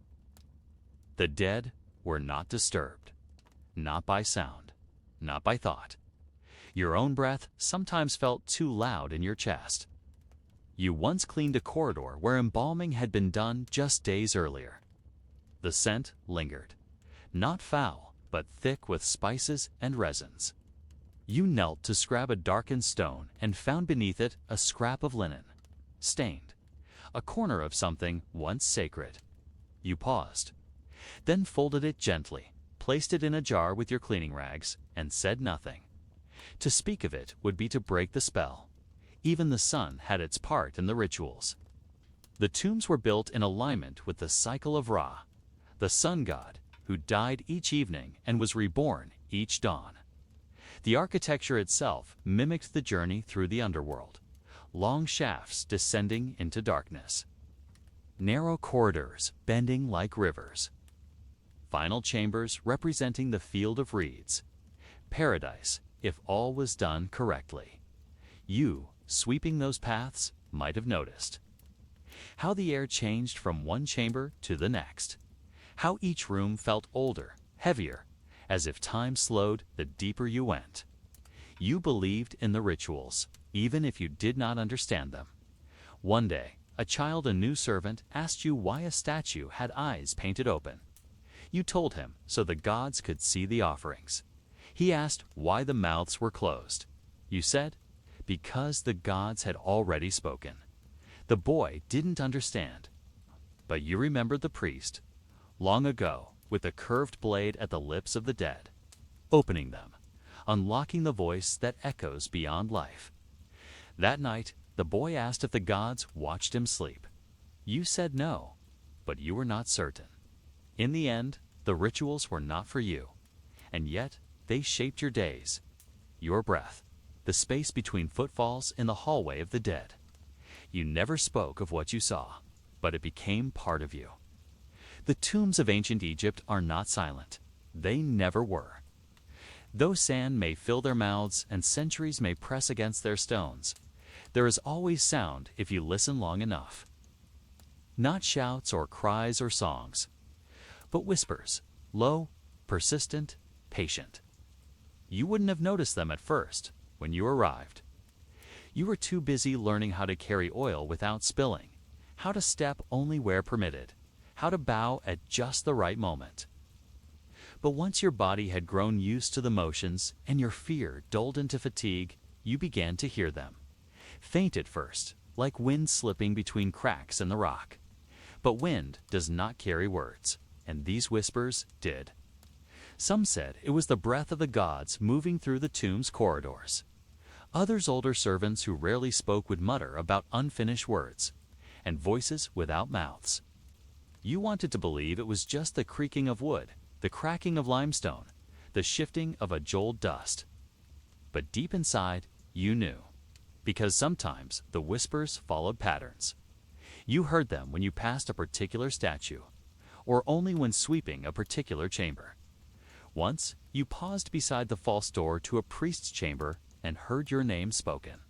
A: The dead were not disturbed, not by sound, not by thought. Your own breath sometimes felt too loud in your chest. You once cleaned a corridor where embalming had been done just days earlier. The scent lingered, not foul, but thick with spices and resins. You knelt to scrub a darkened stone and found beneath it a scrap of linen, stained, a corner of something once sacred. You paused, then folded it gently, placed it in a jar with your cleaning rags, and said nothing. To speak of it would be to break the spell. Even the sun had its part in the rituals. The tombs were built in alignment with the cycle of Ra, the sun god, who died each evening and was reborn each dawn. The architecture itself mimicked the journey through the underworld, long shafts descending into darkness, narrow corridors bending like rivers, final chambers representing the field of reeds, paradise if all was done correctly. You, sweeping those paths, might have noticed how the air changed from one chamber to the next, how each room felt older, heavier, as if time slowed the deeper you went. You believed in the rituals, even if you did not understand them. One day, a child, a new servant, asked you why a statue had eyes painted open. You told him so the gods could see the offerings. He asked why the mouths were closed. You said, because the gods had already spoken. The boy didn't understand. But you remembered the priest, long ago, with the curved blade at the lips of the dead, opening them, unlocking the voice that echoes beyond life. That night, the boy asked if the gods watched him sleep. You said no, but you were not certain. In the end, the rituals were not for you, and yet they shaped your days, your breath, the space between footfalls in the hallway of the dead. You never spoke of what you saw, but it became part of you. The tombs of ancient Egypt are not silent. They never were. Though sand may fill their mouths and centuries may press against their stones, there is always sound if you listen long enough. Not shouts or cries or songs, but whispers, low, persistent, patient. You wouldn't have noticed them at first when you arrived. You were too busy learning how to carry oil without spilling, how to step only where permitted, how to bow at just the right moment. But once your body had grown used to the motions and your fear dulled into fatigue, you began to hear them. Faint at first, like wind slipping between cracks in the rock. But wind does not carry words, and these whispers did. Some said it was the breath of the gods moving through the tomb's corridors. Others, older servants who rarely spoke, would mutter about unfinished words, and voices without mouths. You wanted to believe it was just the creaking of wood, the cracking of limestone, the shifting of a joled dust. But deep inside, you knew, because sometimes the whispers followed patterns. You heard them when you passed a particular statue, or only when sweeping a particular chamber. Once, you paused beside the false door to a priest's chamber and heard your name spoken,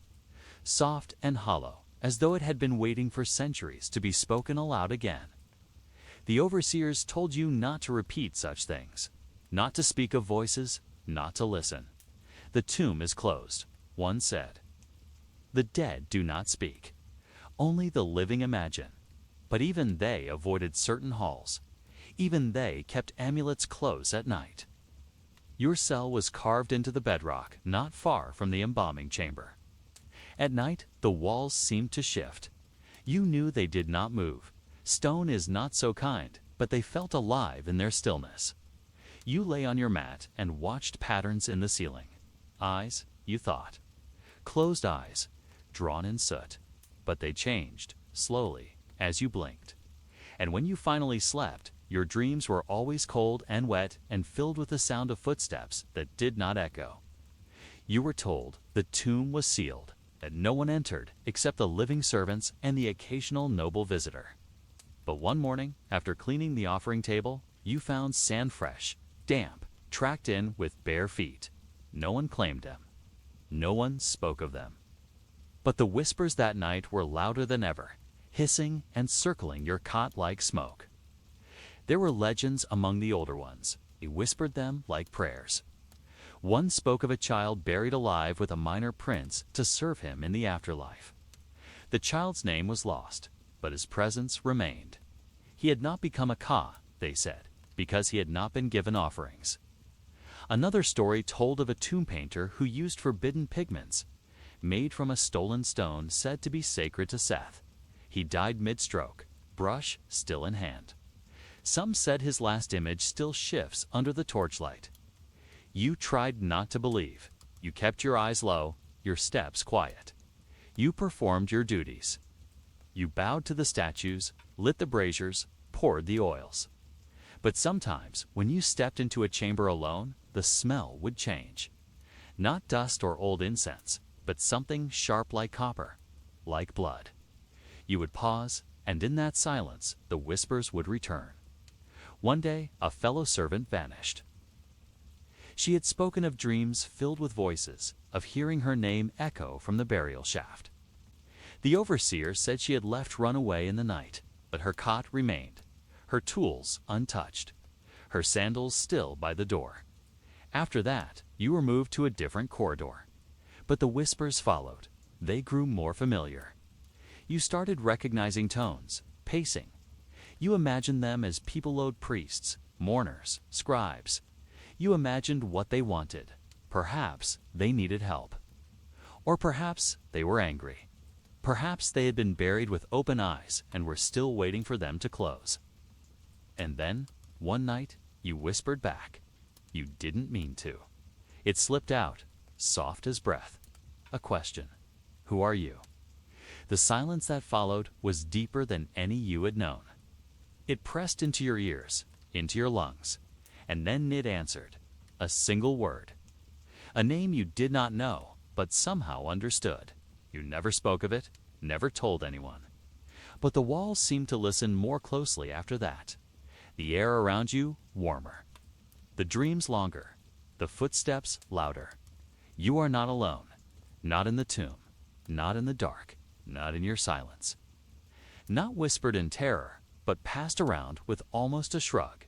A: soft and hollow, as though it had been waiting for centuries to be spoken aloud again. The overseers told you not to repeat such things, not to speak of voices, not to listen. The tomb is closed, one said. The dead do not speak. Only the living imagine. But even they avoided certain halls. Even they kept amulets close at night. Your cell was carved into the bedrock not far from the embalming chamber. At night, the walls seemed to shift. You knew they did not move. Stone is not so kind, but they felt alive in their stillness. You lay on your mat and watched patterns in the ceiling. Eyes, you thought. Closed eyes, drawn in soot. But they changed, slowly, as you blinked. And when you finally slept, your dreams were always cold and wet and filled with the sound of footsteps that did not echo. You were told the tomb was sealed, that no one entered except the living servants and the occasional noble visitor. But one morning, after cleaning the offering table, you found sand fresh, damp, tracked in with bare feet. No one claimed them. No one spoke of them. But the whispers that night were louder than ever, hissing and circling your cot like smoke. There were legends among the older ones. He whispered them like prayers. One spoke of a child buried alive with a minor prince to serve him in the afterlife. The child's name was lost, but his presence remained. He had not become a Ka, they said, because he had not been given offerings. Another story told of a tomb painter who used forbidden pigments, made from a stolen stone said to be sacred to Seth. He died mid-stroke, brush still in hand. Some said his last image still shifts under the torchlight. You tried not to believe. You kept your eyes low, your steps quiet. You performed your duties. You bowed to the statues, lit the braziers, poured the oils. But sometimes, when you stepped into a chamber alone, the smell would change. Not dust or old incense, but something sharp like copper, like blood. You would pause, and in that silence, the whispers would return. One day, a fellow servant vanished. She had spoken of dreams filled with voices, of hearing her name echo from the burial shaft. The overseer said she had left run away in the night, but her cot remained, her tools untouched, her sandals still by the door. After that, you were moved to a different corridor. But the whispers followed. They grew more familiar. You started recognizing tones, pacing. You imagined them as people-load priests, mourners, scribes. You imagined what they wanted. Perhaps they needed help. Or perhaps they were angry. Perhaps they had been buried with open eyes and were still waiting for them to close. And then, one night, you whispered back. You didn't mean to. It slipped out, soft as breath. A question. Who are you? The silence that followed was deeper than any you had known. It pressed into your ears, into your lungs, and then it answered. A single word. A name you did not know, but somehow understood. You never spoke of it, never told anyone. But the walls seemed to listen more closely after that. The air around you warmer. The dreams longer. The footsteps louder. You are not alone. Not in the tomb. Not in the dark. Not in your silence. Not whispered in terror, but passed around with almost a shrug.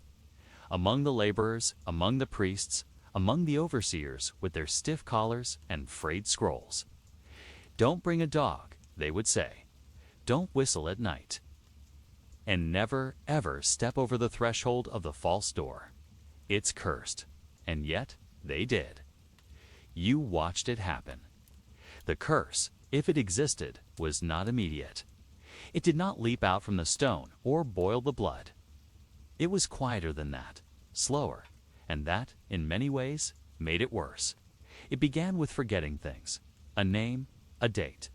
A: Among the laborers, among the priests, among the overseers with their stiff collars and frayed scrolls. Don't bring a dog, they would say. Don't whistle at night. And never, ever step over the threshold of the false door. It's cursed. And yet, they did. You watched it happen. The curse, if it existed, was not immediate. It did not leap out from the stone or boil the blood. It was quieter than that, slower, and that, in many ways, made it worse. It began with forgetting things, a name, a date,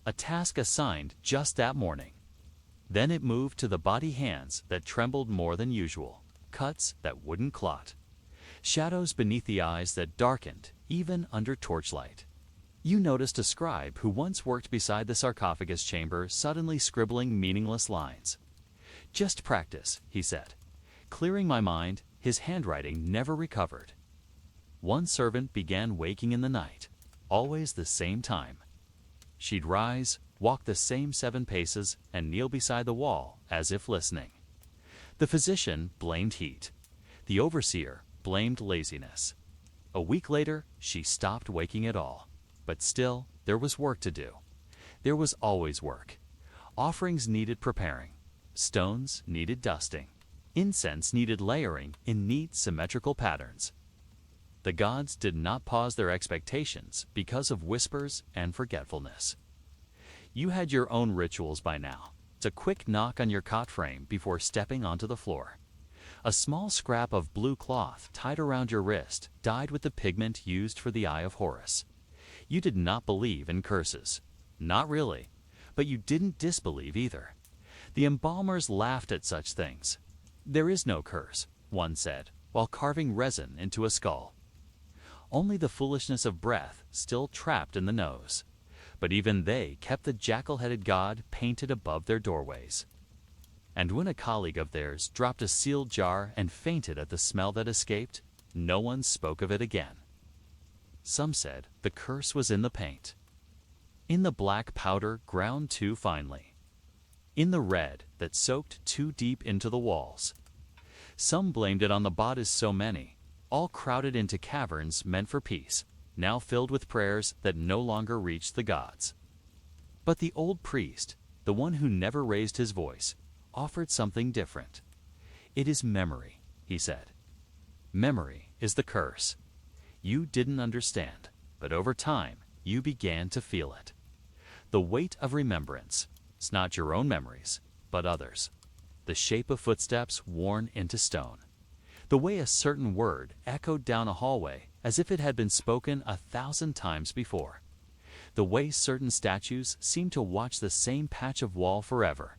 A: a task assigned just that morning. Then it moved to the body hands that trembled more than usual, cuts that wouldn't clot, shadows beneath the eyes that darkened even under torchlight. You noticed a scribe who once worked beside the sarcophagus chamber suddenly scribbling meaningless lines. Just practice, he said. Clearing my mind, his handwriting never recovered. One servant began waking in the night, always the same time. She'd rise, walk the same 7 paces, and kneel beside the wall as if listening. The physician blamed heat. The overseer blamed laziness. A week later, she stopped waking at all. But still, there was work to do. There was always work. Offerings needed preparing. Stones needed dusting. Incense needed layering in neat, symmetrical patterns. The gods did not pause their expectations because of whispers and forgetfulness. You had your own rituals by now. It's a quick knock on your cot frame before stepping onto the floor. A small scrap of blue cloth tied around your wrist dyed with the pigment used for the Eye of Horus. You did not believe in curses. Not really. But you didn't disbelieve either. The embalmers laughed at such things. There is no curse, one said, while carving resin into a skull. Only the foolishness of breath still trapped in the nose. But even they kept the jackal-headed god painted above their doorways. And when a colleague of theirs dropped a sealed jar and fainted at the smell that escaped, no one spoke of it again. Some said the curse was in the paint, in the black powder ground too finely, in the red that soaked too deep into the walls. Some blamed it on the bodies so many, all crowded into caverns meant for peace, now filled with prayers that no longer reached the gods. But the old priest, the one who never raised his voice, offered something different. It is memory, he said. Memory is the curse. You didn't understand, but over time, you began to feel it. The weight of remembrance. It's not your own memories, but others. The shape of footsteps worn into stone. The way a certain word echoed down a hallway as if it had been spoken 1,000 times before. The way certain statues seem to watch the same patch of wall forever.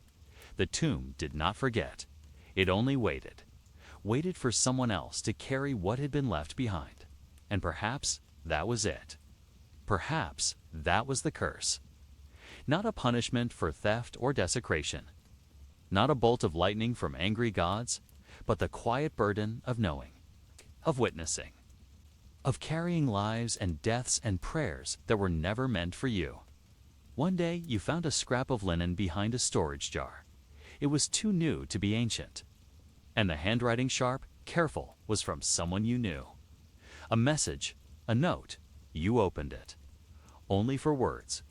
A: The tomb did not forget. It only waited. Waited for someone else to carry what had been left behind. And perhaps that was it. Perhaps that was the curse. Not a punishment for theft or desecration. Not a bolt of lightning from angry gods, but the quiet burden of knowing, of witnessing, of carrying lives and deaths and prayers that were never meant for you. One day you found a scrap of linen behind a storage jar. It was too new to be ancient. And the handwriting sharp, careful, was from someone you knew. A message, a note. You opened it. Only for words.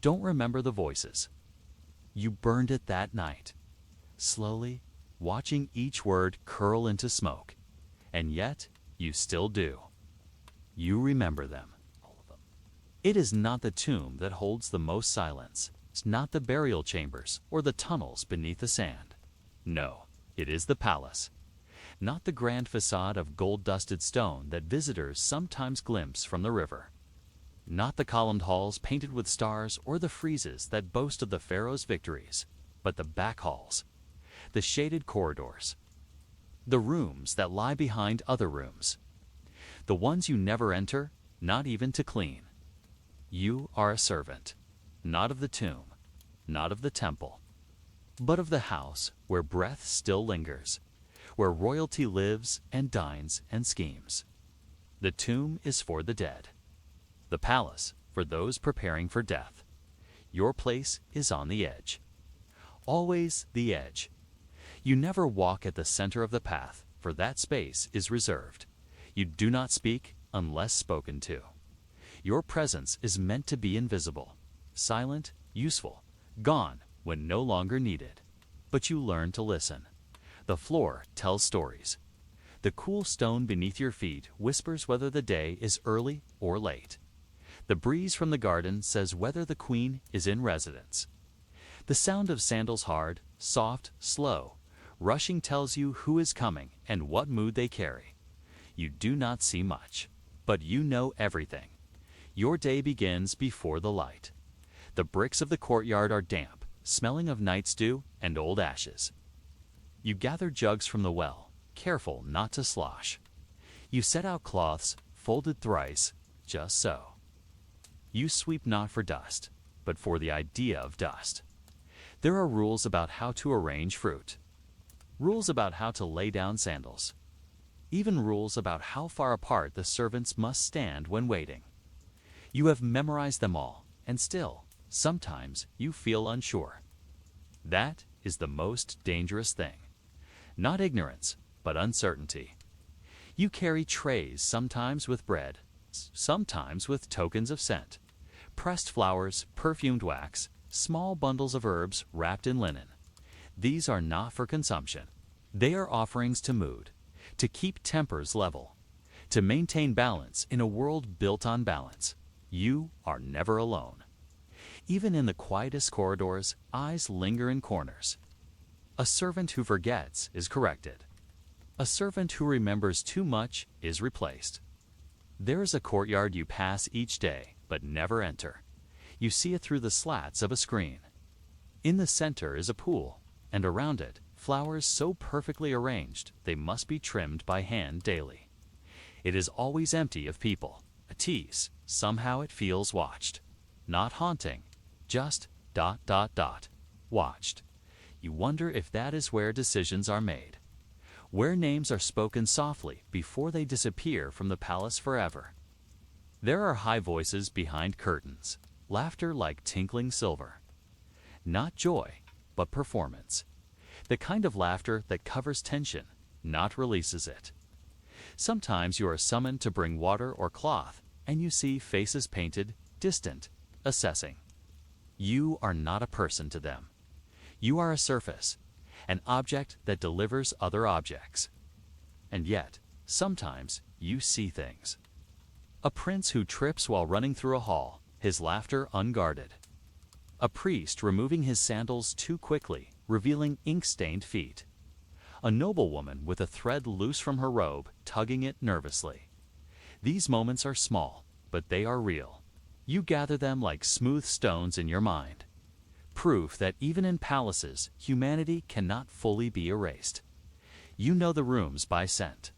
A: Don't remember the voices. You burned it that night. Slowly, watching each word curl into smoke. And yet, you still do. You remember them. All of them. It is not the tomb that holds the most silence. It's not the burial chambers or the tunnels beneath the sand. No, it is the palace. Not the grand facade of gold-dusted stone that visitors sometimes glimpse from the river. Not the columned halls painted with stars or the friezes that boast of the pharaoh's victories, but the back halls, the shaded corridors, the rooms that lie behind other rooms, the ones you never enter, not even to clean. You are a servant, not of the tomb, not of the temple, but of the house where breath still lingers, where royalty lives and dines and schemes. The tomb is for the dead. The palace for those preparing for death. Your place is on the edge. Always the edge. You never walk at the center of the path, for that space is reserved. You do not speak unless spoken to. Your presence is meant to be invisible, silent, useful, gone when no longer needed. But you learn to listen. The floor tells stories. The cool stone beneath your feet whispers whether the day is early or late. The breeze from the garden says whether the queen is in residence. The sound of sandals hard, soft, slow, rushing tells you who is coming and what mood they carry. You do not see much, but you know everything. Your day begins before the light. The bricks of the courtyard are damp, smelling of night's dew and old ashes. You gather jugs from the well, careful not to slosh. You set out cloths, folded thrice, just so. You sweep not for dust, but for the idea of dust. There are rules about how to arrange fruit, rules about how to lay down sandals, even rules about how far apart the servants must stand when waiting. You have memorized them all, and still, sometimes you feel unsure. That is the most dangerous thing. Not ignorance, but uncertainty. You carry trays sometimes with bread, sometimes with tokens of scent, pressed flowers, perfumed wax, small bundles of herbs wrapped in linen. These are not for consumption. They are offerings to mood, to keep tempers level, to maintain balance in a world built on balance. You are never alone. Even in the quietest corridors, eyes linger in corners. A servant who forgets is corrected. A servant who remembers too much is replaced. There is a courtyard you pass each day, but never enter. You see it through the slats of a screen. In the center is a pool, and around it, flowers so perfectly arranged they must be trimmed by hand daily. It is always empty of people. A tease. Somehow it feels watched. Not haunting, just ... watched. You wonder if that is where decisions are made, where names are spoken softly before they disappear from the palace forever. There are high voices behind curtains, laughter like tinkling silver. Not joy, but performance. The kind of laughter that covers tension, not releases it. Sometimes you are summoned to bring water or cloth, and you see faces painted, distant, assessing. You are not a person to them. You are a surface, an object that delivers other objects. And yet, sometimes you see things. A prince who trips while running through a hall, his laughter unguarded. A priest removing his sandals too quickly, revealing ink-stained feet. A noblewoman with a thread loose from her robe, tugging it nervously. These moments are small, but they are real. You gather them like smooth stones in your mind. Proof that even in palaces, humanity cannot fully be erased. You know the rooms by scent.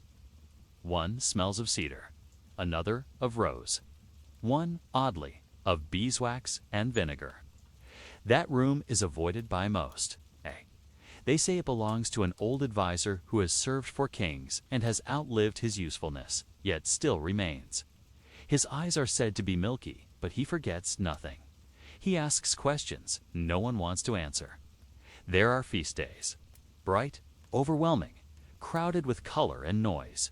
A: One smells of cedar, another of rose, one, oddly, of beeswax and vinegar. That room is avoided by most. They say it belongs to an old advisor who has served for kings and has outlived his usefulness, yet still remains. His eyes are said to be milky, but he forgets nothing. He asks questions no one wants to answer. There are feast days, bright, overwhelming, crowded with color and noise.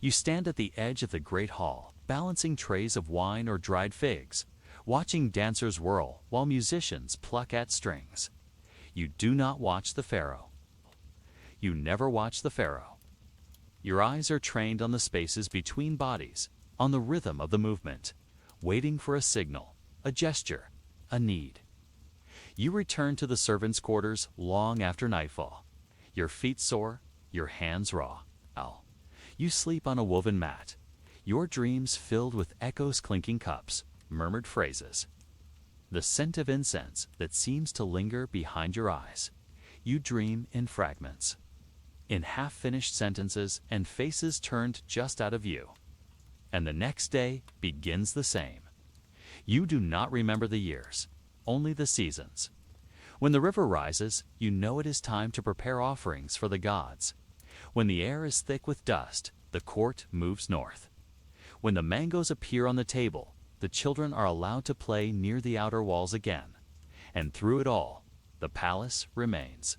A: You stand at the edge of the great hall, balancing trays of wine or dried figs, watching dancers whirl while musicians pluck at strings. You do not watch the pharaoh. You never watch the pharaoh. Your eyes are trained on the spaces between bodies, on the rhythm of the movement, waiting for a signal, a gesture, a need. You return to the servants' quarters long after nightfall, your feet sore, your hands raw. You sleep on a woven mat, your dreams filled with echoes clinking cups, murmured phrases. The scent of incense that seems to linger behind your eyes. You dream in fragments, in half-finished sentences and faces turned just out of view. And the next day begins the same. You do not remember the years, only the seasons. When the river rises, you know it is time to prepare offerings for the gods. When the air is thick with dust, the court moves north. When the mangoes appear on the table, the children are allowed to play near the outer walls again. And through it all, the palace remains.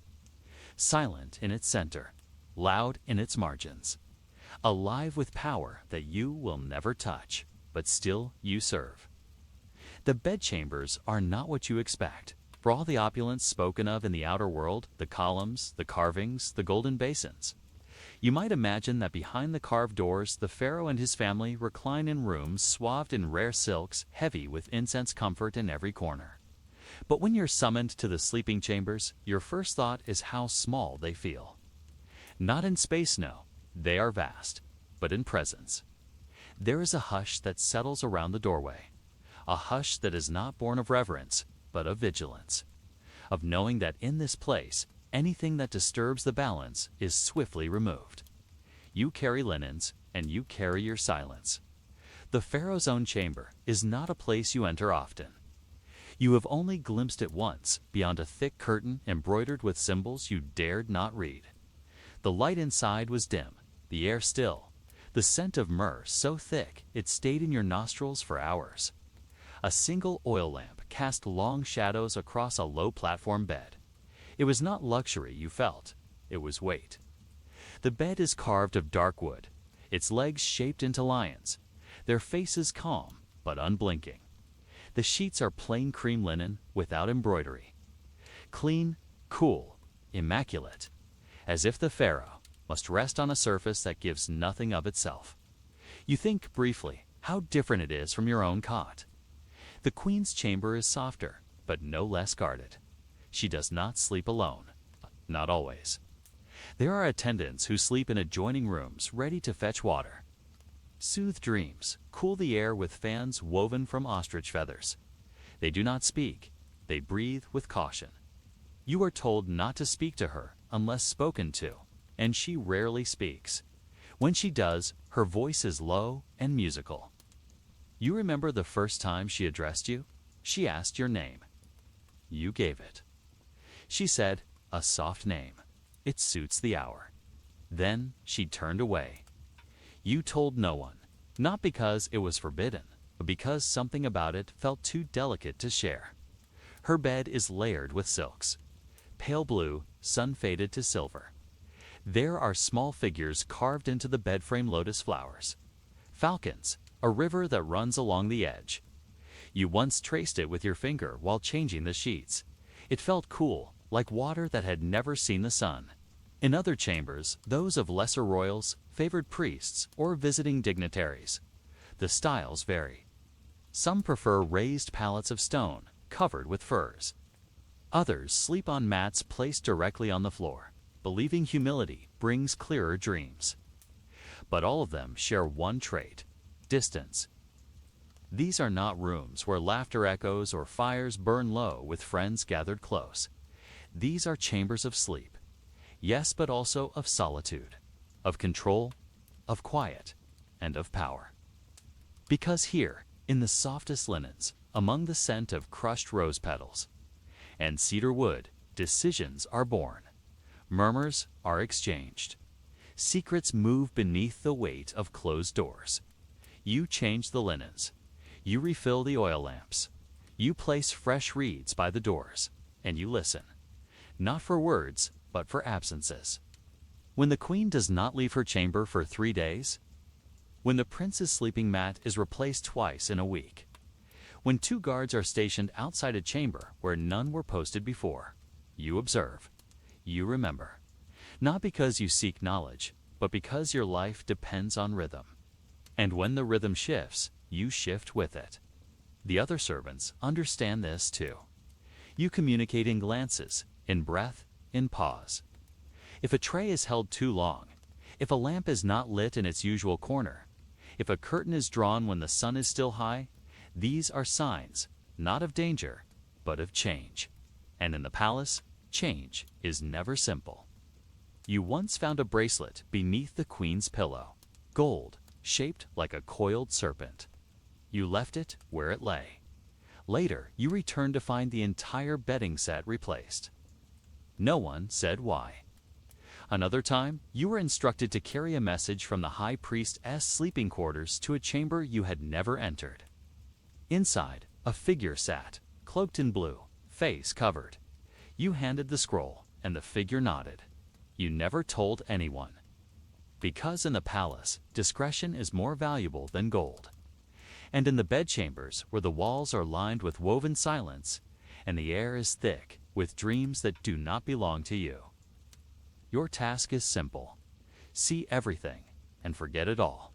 A: Silent in its center, loud in its margins. Alive with power that you will never touch, but still you serve. The bedchambers are not what you expect. For all the opulence spoken of in the outer world, the columns, the carvings, the golden basins. You might imagine that behind the carved doors, the pharaoh and his family recline in rooms swathed in rare silks, heavy with incense comfort in every corner. But when you're summoned to the sleeping chambers, your first thought is how small they feel. Not in space, no. They are vast, but in presence. There is a hush that settles around the doorway. A hush that is not born of reverence, but of vigilance. Of knowing that in this place, anything that disturbs the balance is swiftly removed. You carry linens, and you carry your silence. The pharaoh's own chamber is not a place you enter often. You have only glimpsed it once, beyond a thick curtain embroidered with symbols you dared not read. The light inside was dim, the air still, the scent of myrrh so thick it stayed in your nostrils for hours. A single oil lamp cast long shadows across a low platform bed. It was not luxury you felt, it was weight. The bed is carved of dark wood, its legs shaped into lions, their faces calm but unblinking. The sheets are plain cream linen without embroidery. Clean, cool, immaculate, as if the pharaoh must rest on a surface that gives nothing of itself. You think briefly how different it is from your own cot. The queen's chamber is softer, but no less guarded. She does not sleep alone, not always. There are attendants who sleep in adjoining rooms ready to fetch water. Soothe dreams, cool the air with fans woven from ostrich feathers. They do not speak, they breathe with caution. You are told not to speak to her unless spoken to, and she rarely speaks. When she does, her voice is low and musical. You remember the first time she addressed you? She asked your name. You gave it. She said, "A soft name. It suits the hour." Then she turned away. You told no one, not because it was forbidden, but because something about it felt too delicate to share. Her bed is layered with silks, pale blue, sun-faded to silver. There are small figures carved into the bedframe lotus flowers. Falcons, a river that runs along the edge. You once traced it with your finger while changing the sheets. It felt cool, like water that had never seen the sun. In other chambers, those of lesser royals, favored priests, or visiting dignitaries. The styles vary. Some prefer raised pallets of stone, covered with furs. Others sleep on mats placed directly on the floor, believing humility brings clearer dreams. But all of them share one trait: distance. These are not rooms where laughter echoes or fires burn low with friends gathered close. These are chambers of sleep. Yes, but also of solitude, of control, of quiet, and of power. Because here, in the softest linens, among the scent of crushed rose petals and cedar wood, decisions are born. Murmurs are exchanged. Secrets move beneath the weight of closed doors. You change the linens. You refill the oil lamps. You place fresh reeds by the doors, and you listen. Not for words, but for absences. When the queen does not leave her chamber for 3 days. When the prince's sleeping mat is replaced twice in a week. When 2 guards are stationed outside a chamber where none were posted before. You observe. You remember. Not because you seek knowledge, but because your life depends on rhythm. And when the rhythm shifts, you shift with it. The other servants understand this too. You communicate in glances, in breath, in pause. If a tray is held too long, if a lamp is not lit in its usual corner, if a curtain is drawn when the sun is still high, these are signs, not of danger, but of change. And in the palace, change is never simple. You once found a bracelet beneath the queen's pillow, gold, shaped like a coiled serpent. You left it where it lay. Later, you returned to find the entire bedding set replaced. No one said why. Another time, you were instructed to carry a message from the high priest's sleeping quarters to a chamber you had never entered. Inside, a figure sat, cloaked in blue, face covered. You handed the scroll, and the figure nodded. You never told anyone. Because in the palace, discretion is more valuable than gold. And in the bedchambers, where the walls are lined with woven silence, and the air is thick with dreams that do not belong to you. Your task is simple. See everything and forget it all.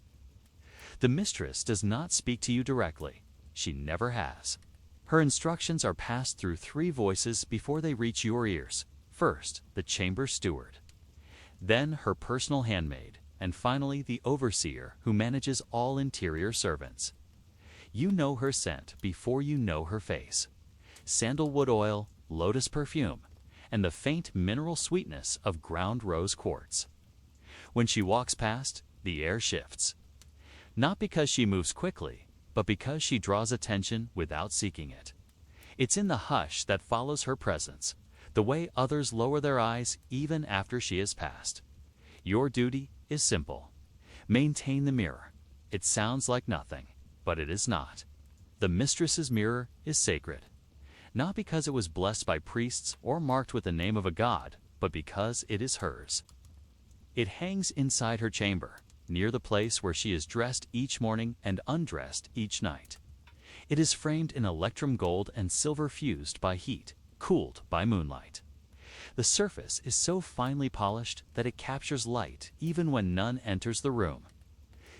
A: The mistress does not speak to you directly. She never has. Her instructions are passed through 3 voices before they reach your ears. First, the chamber steward. Then her personal handmaid, and finally the overseer who manages all interior servants. You know her scent before you know her face. Sandalwood oil, lotus perfume, and the faint mineral sweetness of ground rose quartz. When she walks past, the air shifts. Not because she moves quickly, but because she draws attention without seeking it. It's in the hush that follows her presence, the way others lower their eyes even after she has passed. Your duty is simple. Maintain the mirror. It sounds like nothing, but it is not. The mistress's mirror is sacred, not because it was blessed by priests or marked with the name of a god, but because it is hers. It hangs inside her chamber, near the place where she is dressed each morning and undressed each night. It is framed in electrum gold and silver fused by heat, cooled by moonlight. The surface is so finely polished that it captures light even when none enters the room.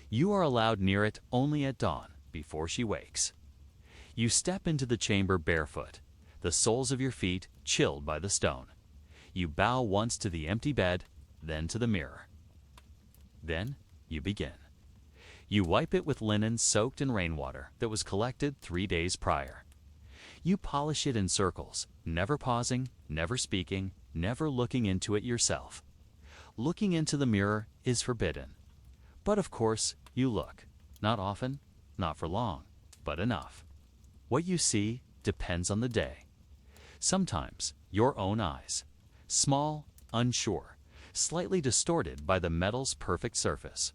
A: You are allowed near it only at dawn, before she wakes. You step into the chamber barefoot, the soles of your feet chilled by the stone. You bow once to the empty bed, then to the mirror. Then you begin. You wipe it with linen soaked in rainwater that was collected 3 days prior. You polish it in circles, never pausing, never speaking, never looking into it yourself. Looking into the mirror is forbidden. But of course, you look. Not often, not for long, but enough. What you see depends on the day. Sometimes your own eyes, small, unsure, slightly distorted by the metal's perfect surface.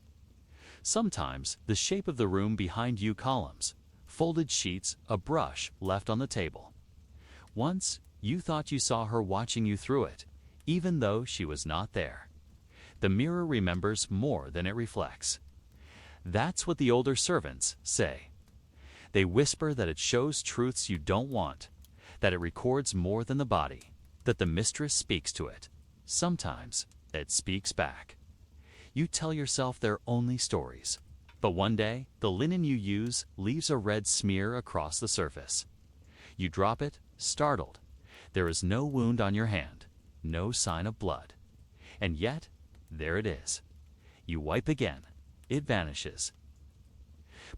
A: Sometimes the shape of the room behind you columns, folded sheets, a brush left on the table. Once, you thought you saw her watching you through it, even though she was not there. The mirror remembers more than it reflects. That's what the older servants say. They whisper that it shows truths you don't want, that it records more than the body, that the mistress speaks to it. Sometimes it speaks back. You tell yourself they're only stories, but one day the linen you use leaves a red smear across the surface. You drop it, startled. There is no wound on your hand, no sign of blood. And yet, there it is. You wipe again. It vanishes.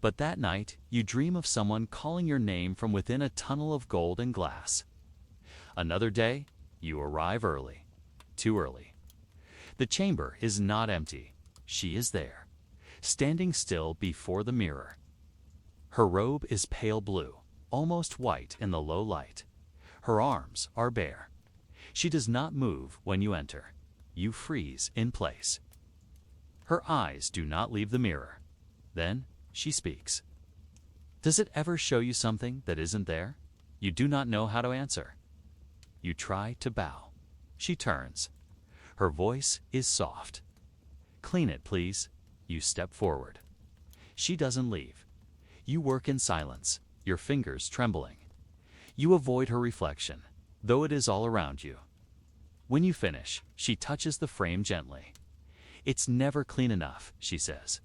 A: But that night, you dream of someone calling your name from within a tunnel of gold and glass. Another day, you arrive early. Too early. The chamber is not empty. She is there, standing still before the mirror. Her robe is pale blue, almost white in the low light. Her arms are bare. She does not move when you enter. You freeze in place. Her eyes do not leave the mirror. Then she speaks. Does it ever show you something that isn't there? You do not know how to answer. You try to bow. She turns. Her voice is soft. Clean it, please. You step forward. She doesn't leave. You work in silence, your fingers trembling. You avoid her reflection, though it is all around you. When you finish, she touches the frame gently. It's never clean enough, she says.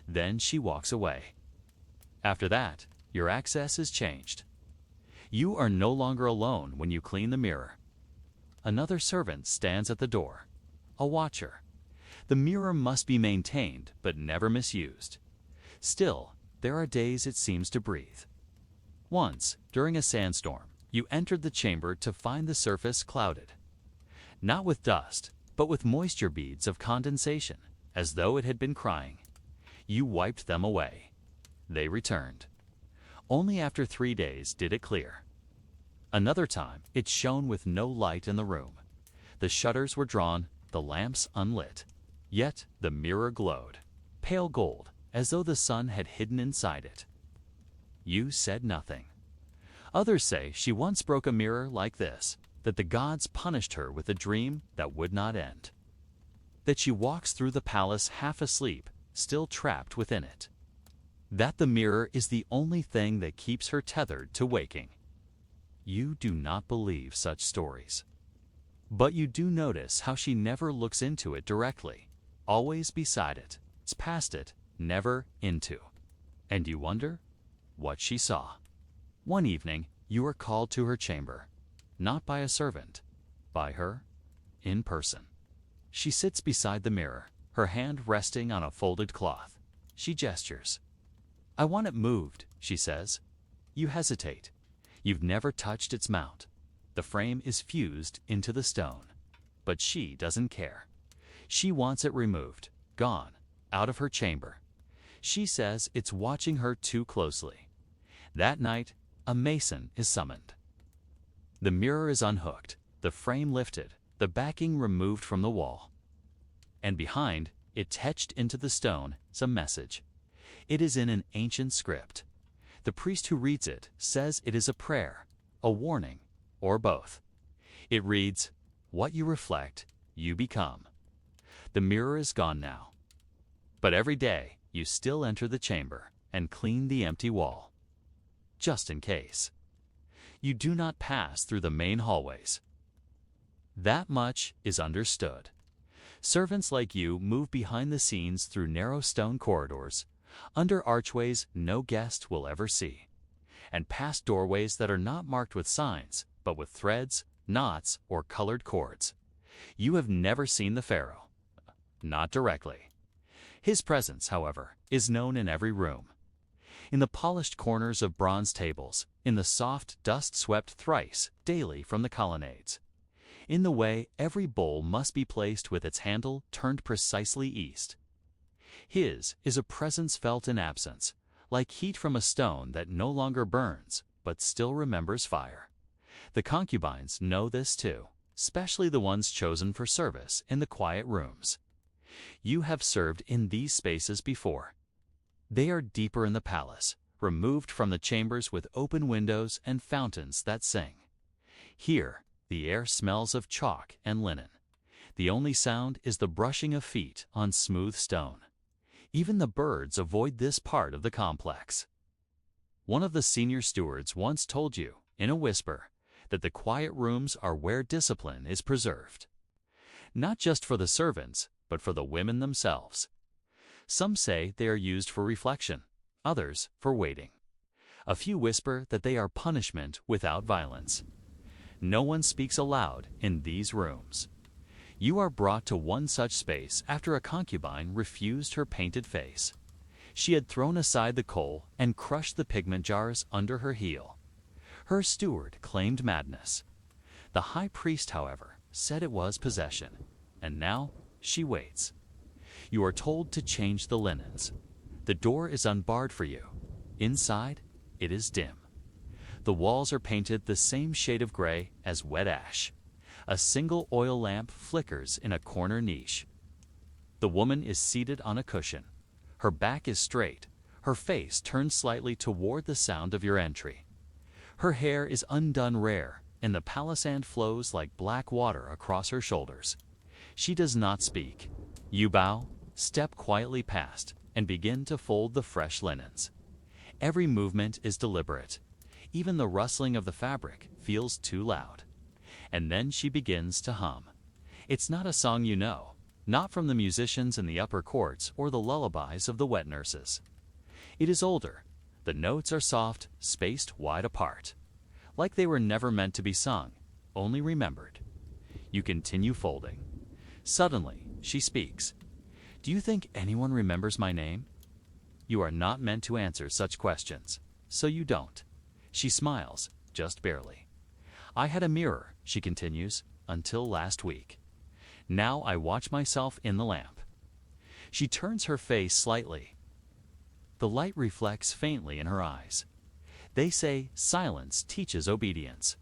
A: Then she walks away. After that, your access is changed. You are no longer alone when you clean the mirror. Another servant stands at the door, a watcher. The mirror must be maintained, but never misused. Still, there are days it seems to breathe. Once, during a sandstorm, you entered the chamber to find the surface clouded. Not with dust, but with moisture beads of condensation, as though it had been crying. You wiped them away. They returned. Only after 3 days did it clear. Another time, it shone with no light in the room. The shutters were drawn, the lamps unlit. Yet the mirror glowed, pale gold, as though the sun had hidden inside it. You said nothing. Others say she once broke a mirror like this, that the gods punished her with a dream that would not end. That she walks through the palace half asleep, still trapped within it. That the mirror is the only thing that keeps her tethered to waking. You do not believe such stories. But you do notice how she never looks into it directly, always beside it, past it, never into. And you wonder what she saw. One evening, you are called to her chamber, not by a servant, by her, in person. She sits beside the mirror, her hand resting on a folded cloth. She gestures. I want it moved, she says. You hesitate. You've never touched its mount. The frame is fused into the stone. But she doesn't care. She wants it removed, gone, out of her chamber. She says it's watching her too closely. That night, a mason is summoned. The mirror is unhooked, the frame lifted, the backing removed from the wall. And behind, etched into the stone, is a message. It is in an ancient script. The priest who reads it says it is a prayer, a warning, or both. It reads, what you reflect, you become. The mirror is gone now. But every day, you still enter the chamber and clean the empty wall. Just in case. You do not pass through the main hallways. That much is understood. Servants like you move behind the scenes through narrow stone corridors, under archways no guest will ever see, and past doorways that are not marked with signs, but with threads, knots, or colored cords. You have never seen the pharaoh. Not directly. His presence, however, is known in every room. In the polished corners of bronze tables, in the soft, dust-swept thrice daily from the colonnades. In the way every bowl must be placed with its handle turned precisely east. His is a presence felt in absence, like heat from a stone that no longer burns, but still remembers fire. The concubines know this too, especially the ones chosen for service in the quiet rooms. You have served in these spaces before. They are deeper in the palace, removed from the chambers with open windows and fountains that sing. Here, the air smells of chalk and linen. The only sound is the brushing of feet on smooth stone. Even the birds avoid this part of the complex. One of the senior stewards once told you, in a whisper, that the quiet rooms are where discipline is preserved. Not just for the servants, but for the women themselves. Some say they are used for reflection, others for waiting. A few whisper that they are punishment without violence. No one speaks aloud in these rooms. You are brought to one such space after a concubine refused her painted face. She had thrown aside the coal and crushed the pigment jars under her heel. Her steward claimed madness. The high priest, however, said it was possession, and now she waits. You are told to change the linens. The door is unbarred for you. Inside, it is dim. The walls are painted the same shade of gray as wet ash. A single oil lamp flickers in a corner niche. The woman is seated on a cushion. Her back is straight, her face turned slightly toward the sound of your entry. Her hair is undone rare, and the palisand flows like black water across her shoulders. She does not speak. You bow, step quietly past, and begin to fold the fresh linens. Every movement is deliberate. Even the rustling of the fabric feels too loud. And then she begins to hum. It's not a song you know, not from the musicians in the upper courts or the lullabies of the wet nurses. It is older. The notes are soft, spaced wide apart, like they were never meant to be sung, only remembered. You continue folding. Suddenly, she speaks. Do you think anyone remembers my name? You are not meant to answer such questions, so you don't. She smiles, just barely. I had a mirror, she continues, until last week. Now I watch myself in the lamp. She turns her face slightly. The light reflects faintly in her eyes. They say silence teaches obedience.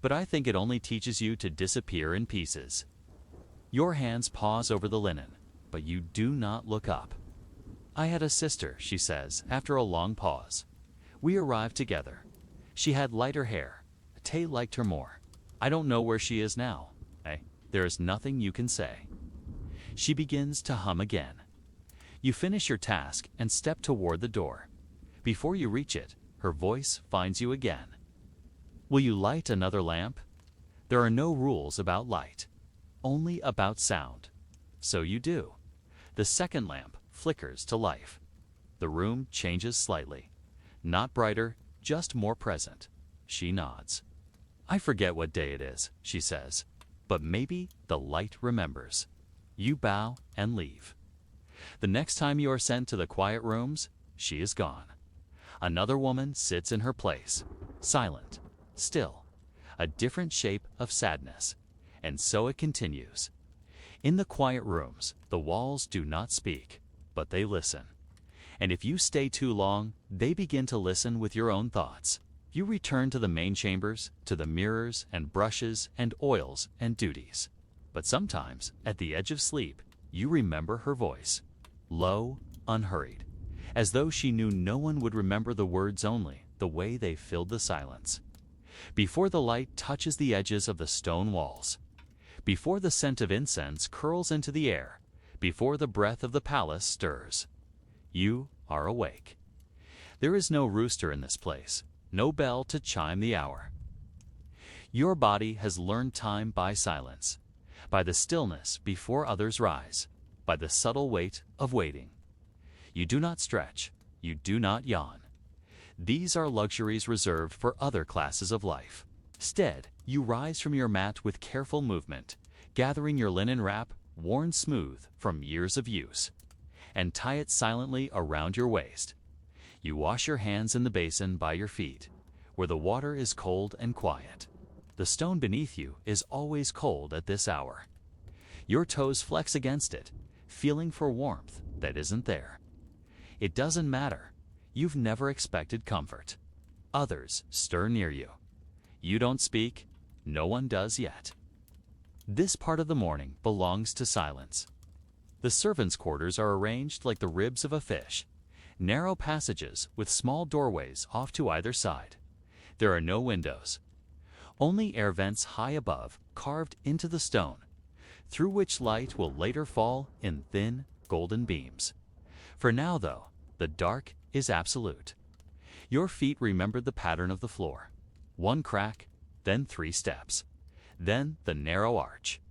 A: But I think it only teaches you to disappear in pieces. Your hands pause over the linen, but you do not look up. I had a sister, she says, after a long pause. We arrived together. She had lighter hair. Tay liked her more. I don't know where she is now. There is nothing you can say. She begins to hum again. You finish your task and step toward the door. Before you reach it, her voice finds you again. Will you light another lamp? There are no rules about light, only about sound. So you do. The second lamp flickers to life. The room changes slightly. Not brighter, just more present. She nods. I forget what day it is, she says. But maybe the light remembers. You bow and leave. The next time you are sent to the quiet rooms, she is gone. Another woman sits in her place, silent, still, a different shape of sadness. And so it continues. In the quiet rooms, the walls do not speak, but they listen. And if you stay too long, they begin to listen with your own thoughts. You return to the main chambers, to the mirrors and brushes and oils and duties. But sometimes, at the edge of sleep, you remember her voice, low, unhurried, as though she knew no one would remember the words only, the way they filled the silence. Before the light touches the edges of the stone walls, before the scent of incense curls into the air, before the breath of the palace stirs, you are awake. There is no rooster in this place. No bell to chime the hour. Your body has learned time by silence, by the stillness before others rise, by the subtle weight of waiting. You do not stretch, you do not yawn. These are luxuries reserved for other classes of life. Instead, you rise from your mat with careful movement, gathering your linen wrap, worn smooth from years of use, and tie it silently around your waist. You wash your hands in the basin by your feet, where the water is cold and quiet. The stone beneath you is always cold at this hour. Your toes flex against it, feeling for warmth that isn't there. It doesn't matter. You've never expected comfort. Others stir near you. You don't speak. No one does yet. This part of the morning belongs to silence. The servants' quarters are arranged like the ribs of a fish. Narrow passages with small doorways off to either side. There are no windows. Only air vents high above, carved into the stone, through which light will later fall in thin, golden beams. For now, though, the dark is absolute. Your feet remember the pattern of the floor. One crack, then 3 steps, then the narrow arch,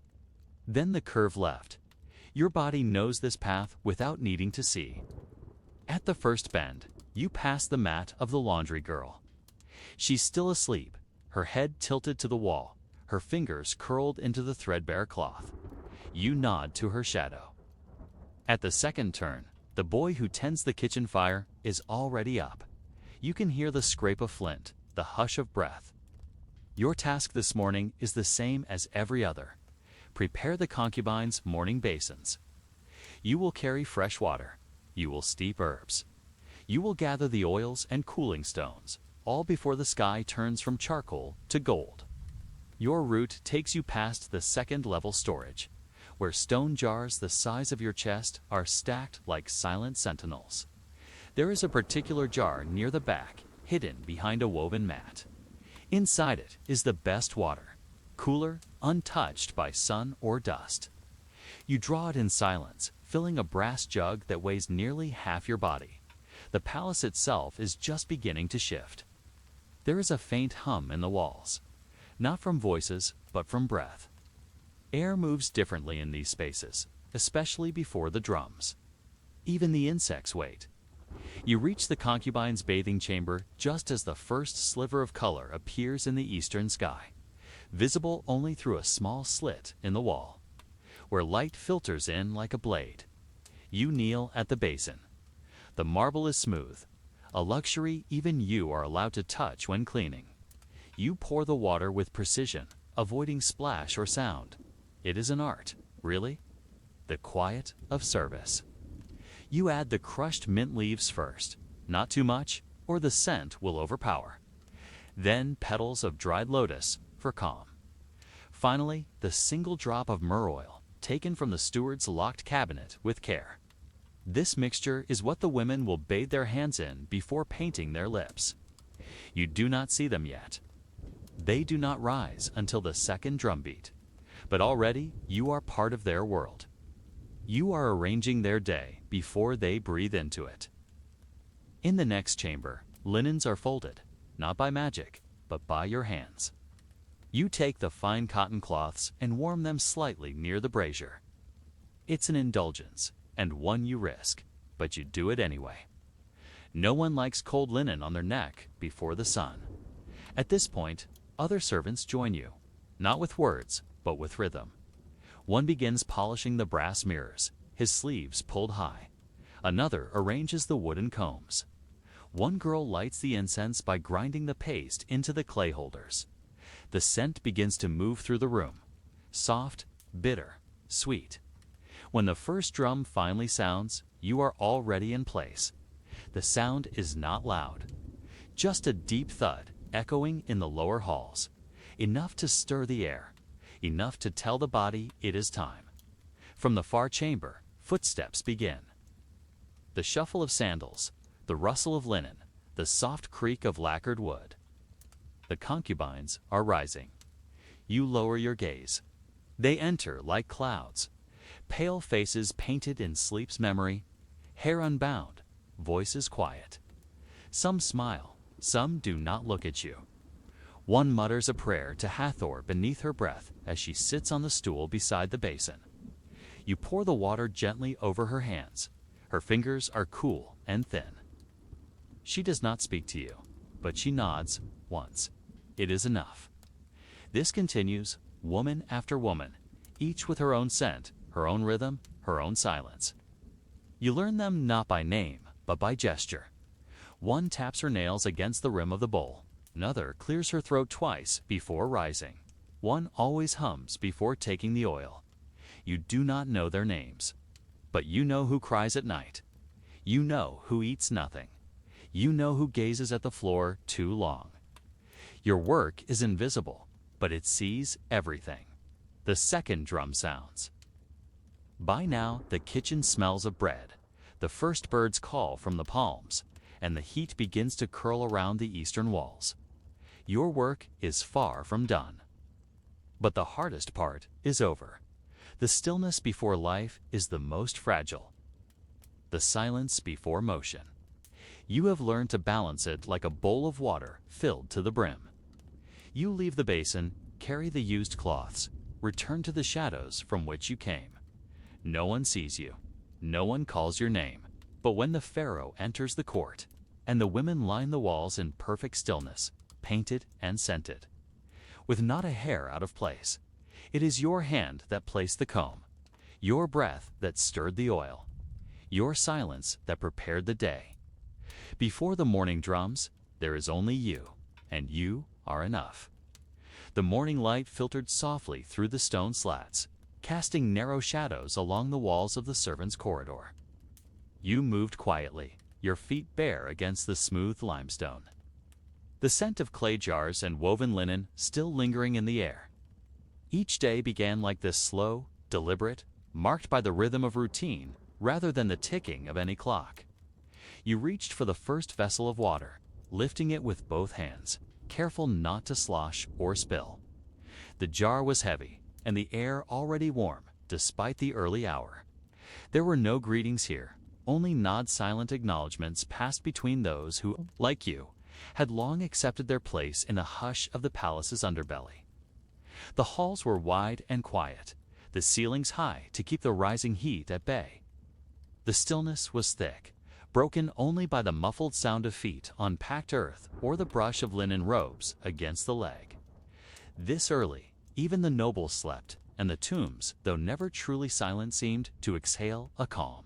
A: then the curve left. Your body knows this path without needing to see. At the first bend, you pass the mat of the laundry girl. She's still asleep, her head tilted to the wall, her fingers curled into the threadbare cloth. You nod to her shadow. At the second turn, The boy who tends the kitchen fire is already up. You can hear the scrape of flint, the hush of breath. Your task this morning is the same as every other. Prepare the concubines' morning basins. You will carry fresh water. You will steep herbs. You will gather the oils and cooling stones, all before the sky turns from charcoal to gold. Your route takes you past the second-level storage, where stone jars the size of your chest are stacked like silent sentinels. There is a particular jar near the back, hidden behind a woven mat. Inside it is the best water, cooler, untouched by sun or dust. You draw it in silence, filling a brass jug that weighs nearly half your body. The palace itself is just beginning to shift. There is a faint hum in the walls, not from voices, but from breath. Air moves differently in these spaces, especially before the drums. Even the insects wait. You reach the concubine's bathing chamber just as the first sliver of color appears in the eastern sky, visible only through a small slit in the wall, where light filters in like a blade. You kneel at the basin. The marble is smooth, a luxury even you are allowed to touch when cleaning. You pour the water with precision, avoiding splash or sound. It is an art, really. The quiet of service. You add the crushed mint leaves first, not too much, or the scent will overpower. Then petals of dried lotus for calm. Finally, the single drop of myrrh oil, taken from the steward's locked cabinet with care. This mixture is what the women will bathe their hands in before painting their lips. You do not see them yet. They do not rise until the second drumbeat, but already you are part of their world. You are arranging their day before they breathe into it. In the next chamber, linens are folded, not by magic, but by your hands. You take the fine cotton cloths and warm them slightly near the brazier. It's an indulgence, and one you risk, but you do it anyway. No one likes cold linen on their neck before the sun. At this point, other servants join you, not with words, but with rhythm. One begins polishing the brass mirrors, his sleeves pulled high. Another arranges the wooden combs. One girl lights the incense by grinding the paste into the clay holders. The scent begins to move through the room, soft, bitter, sweet. When the first drum finally sounds, you are already in place. The sound is not loud, just a deep thud echoing in the lower halls, enough to stir the air, enough to tell the body it is time. From the far chamber, footsteps begin. The shuffle of sandals, the rustle of linen, the soft creak of lacquered wood. The concubines are rising. You lower your gaze. They enter like clouds, pale faces painted in sleep's memory, hair unbound, voices quiet. Some smile, some do not look at you. One mutters a prayer to Hathor beneath her breath as she sits on the stool beside the basin. You pour the water gently over her hands. Her fingers are cool and thin. She does not speak to you, but she nods once. It is enough. This continues, woman after woman, each with her own scent, her own rhythm, her own silence. You learn them not by name, but by gesture. One taps her nails against the rim of the bowl. Another clears her throat twice before rising. One always hums before taking the oil. You do not know their names, but you know who cries at night. You know who eats nothing. You know who gazes at the floor too long. Your work is invisible, but it sees everything. The second drum sounds. By now, the kitchen smells of bread. The first birds call from the palms, and the heat begins to curl around the eastern walls. Your work is far from done. But the hardest part is over. The stillness before life is the most fragile. The silence before motion. You have learned to balance it like a bowl of water filled to the brim. You leave the basin, carry the used cloths, return to the shadows from which you came. No one sees you. No one calls your name. But when the pharaoh enters the court, and the women line the walls in perfect stillness, painted and scented, with not a hair out of place, it is your hand that placed the comb, your breath that stirred the oil. your silence that prepared the day. Before the morning drums, there is only you, and you are enough. The morning light filtered softly through the stone slats, casting narrow shadows along the walls of the servants' corridor. You moved quietly, your feet bare against the smooth limestone. The scent of clay jars and woven linen still lingering in the air. Each day began like this, slow, deliberate, marked by the rhythm of routine rather than the ticking of any clock. You reached for the first vessel of water, lifting it with both hands, careful not to slosh or spill. The jar was heavy, and the air already warm, despite the early hour. There were no greetings here, only nod-silent acknowledgments passed between those who, like you, had long accepted their place in the hush of the palace's underbelly. The halls were wide and quiet, the ceilings high to keep the rising heat at bay. The stillness was thick, broken only by the muffled sound of feet on packed earth or the brush of linen robes against the leg. This early, even the nobles slept, and the tombs, though never truly silent, seemed to exhale a calm.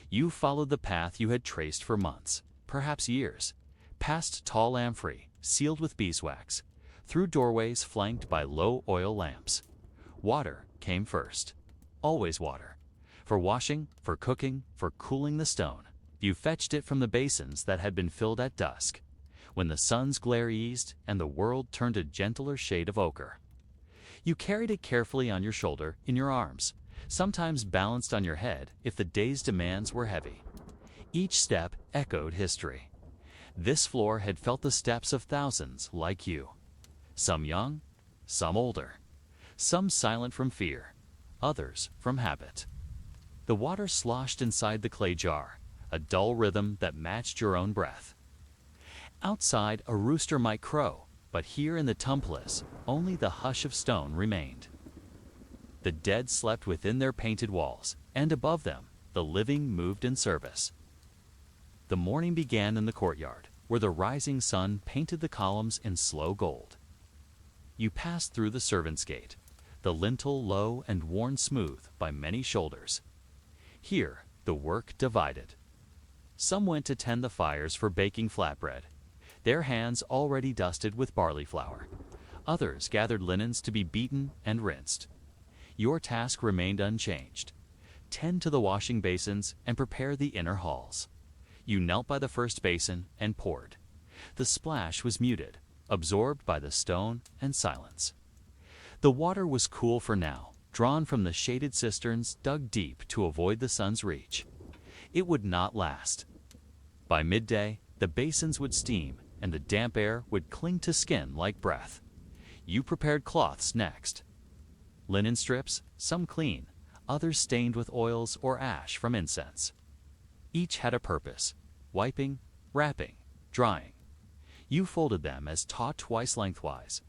A: You followed the path you had traced for months, perhaps years, past tall amphorae sealed with beeswax, through doorways flanked by low oil lamps. Water came first. Always water. For washing, for cooking, for cooling the stone. You fetched it from the basins that had been filled at dusk, when the sun's glare eased and the world turned a gentler shade of ochre. You carried it carefully on your shoulder, in your arms, sometimes balanced on your head if the day's demands were heavy. Each step echoed history. This floor had felt the steps of thousands like you. Some young, some older. Some silent from fear, others from habit. The water sloshed inside the clay jar, a dull rhythm that matched your own breath. Outside, a rooster might crow, but here in the tumulus, only the hush of stone remained. The dead slept within their painted walls, and above them, the living moved in service. The morning began in the courtyard, where the rising sun painted the columns in slow gold. You passed through the servants' gate, the lintel low and worn smooth by many shoulders. Here, the work divided. Some went to tend the fires for baking flatbread, their hands already dusted with barley flour. Others gathered linens to be beaten and rinsed. Your task remained unchanged. Tend to the washing basins and prepare the inner halls. You knelt by the first basin and poured. The splash was muted, absorbed by the stone and silence. The water was cool for now, drawn from the shaded cisterns dug deep to avoid the sun's reach. It would not last. By midday, the basins would steam, and the damp air would cling to skin like breath. You prepared cloths next. Linen strips, some clean, others stained with oils or ash from incense. Each had a purpose: wiping, wrapping, drying. You folded them as taught twice lengthwise,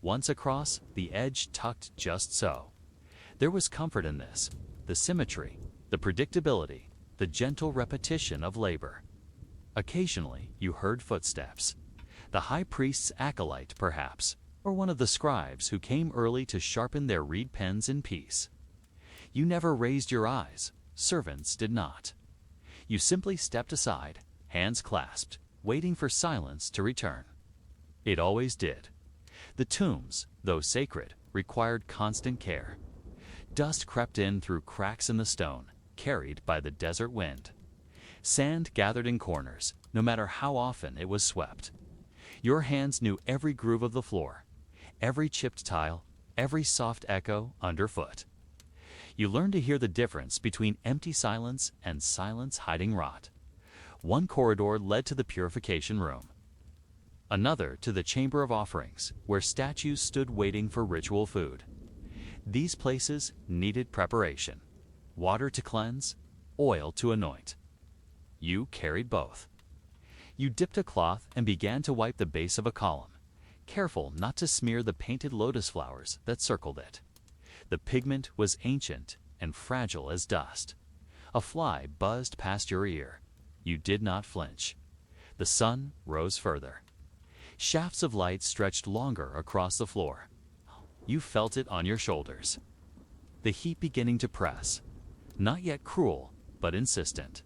A: once across, the edge tucked just so. There was comfort in this, the symmetry, the predictability, the gentle repetition of labor. Occasionally, you heard footsteps. The high priest's acolyte, perhaps, or one of the scribes who came early to sharpen their reed pens in peace. You never raised your eyes. Servants did not. You simply stepped aside, hands clasped, waiting for silence to return. It always did. The tombs, though sacred, required constant care. Dust crept in through cracks in the stone, carried by the desert wind. Sand gathered in corners, no matter how often it was swept. Your hands knew every groove of the floor, every chipped tile, every soft echo underfoot. You learned to hear the difference between empty silence and silence hiding rot. One corridor led to the purification room. Another to the chamber of offerings, where statues stood waiting for ritual food. These places needed preparation: water to cleanse, oil to anoint. You carried both. You dipped a cloth and began to wipe the base of a column, careful not to smear the painted lotus flowers that circled it. The pigment was ancient and fragile as dust. A fly buzzed past your ear. You did not flinch. The sun rose further. Shafts of light stretched longer across the floor. You felt it on your shoulders. The heat beginning to press. Not yet cruel, but insistent.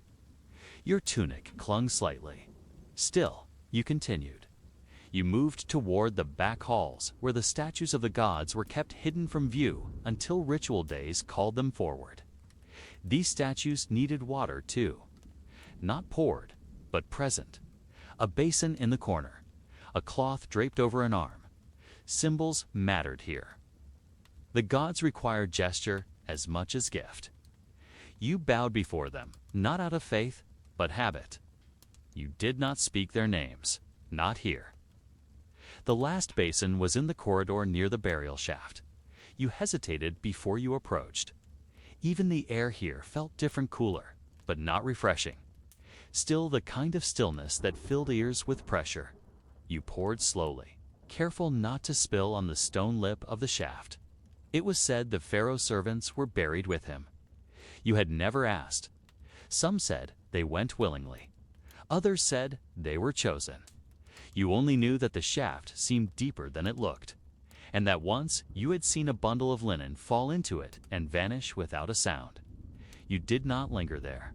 A: Your tunic clung slightly. Still, you continued. You moved toward the back halls where the statues of the gods were kept hidden from view until ritual days called them forward. These statues needed water too. Not poured, but present. A basin in the corner. A cloth draped over an arm. Symbols mattered here. The gods required gesture as much as gift. You bowed before them, not out of faith, but habit. You did not speak their names, not here. The last basin was in the corridor near the burial shaft. You hesitated before you approached. Even the air here felt different, cooler, but not refreshing. Still the kind of stillness that filled ears with pressure. You poured slowly, careful not to spill on the stone lip of the shaft. It was said the pharaoh's servants were buried with him. You had never asked. Some said they went willingly. Others said they were chosen. You only knew that the shaft seemed deeper than it looked, and that once you had seen a bundle of linen fall into it and vanish without a sound. You did not linger there.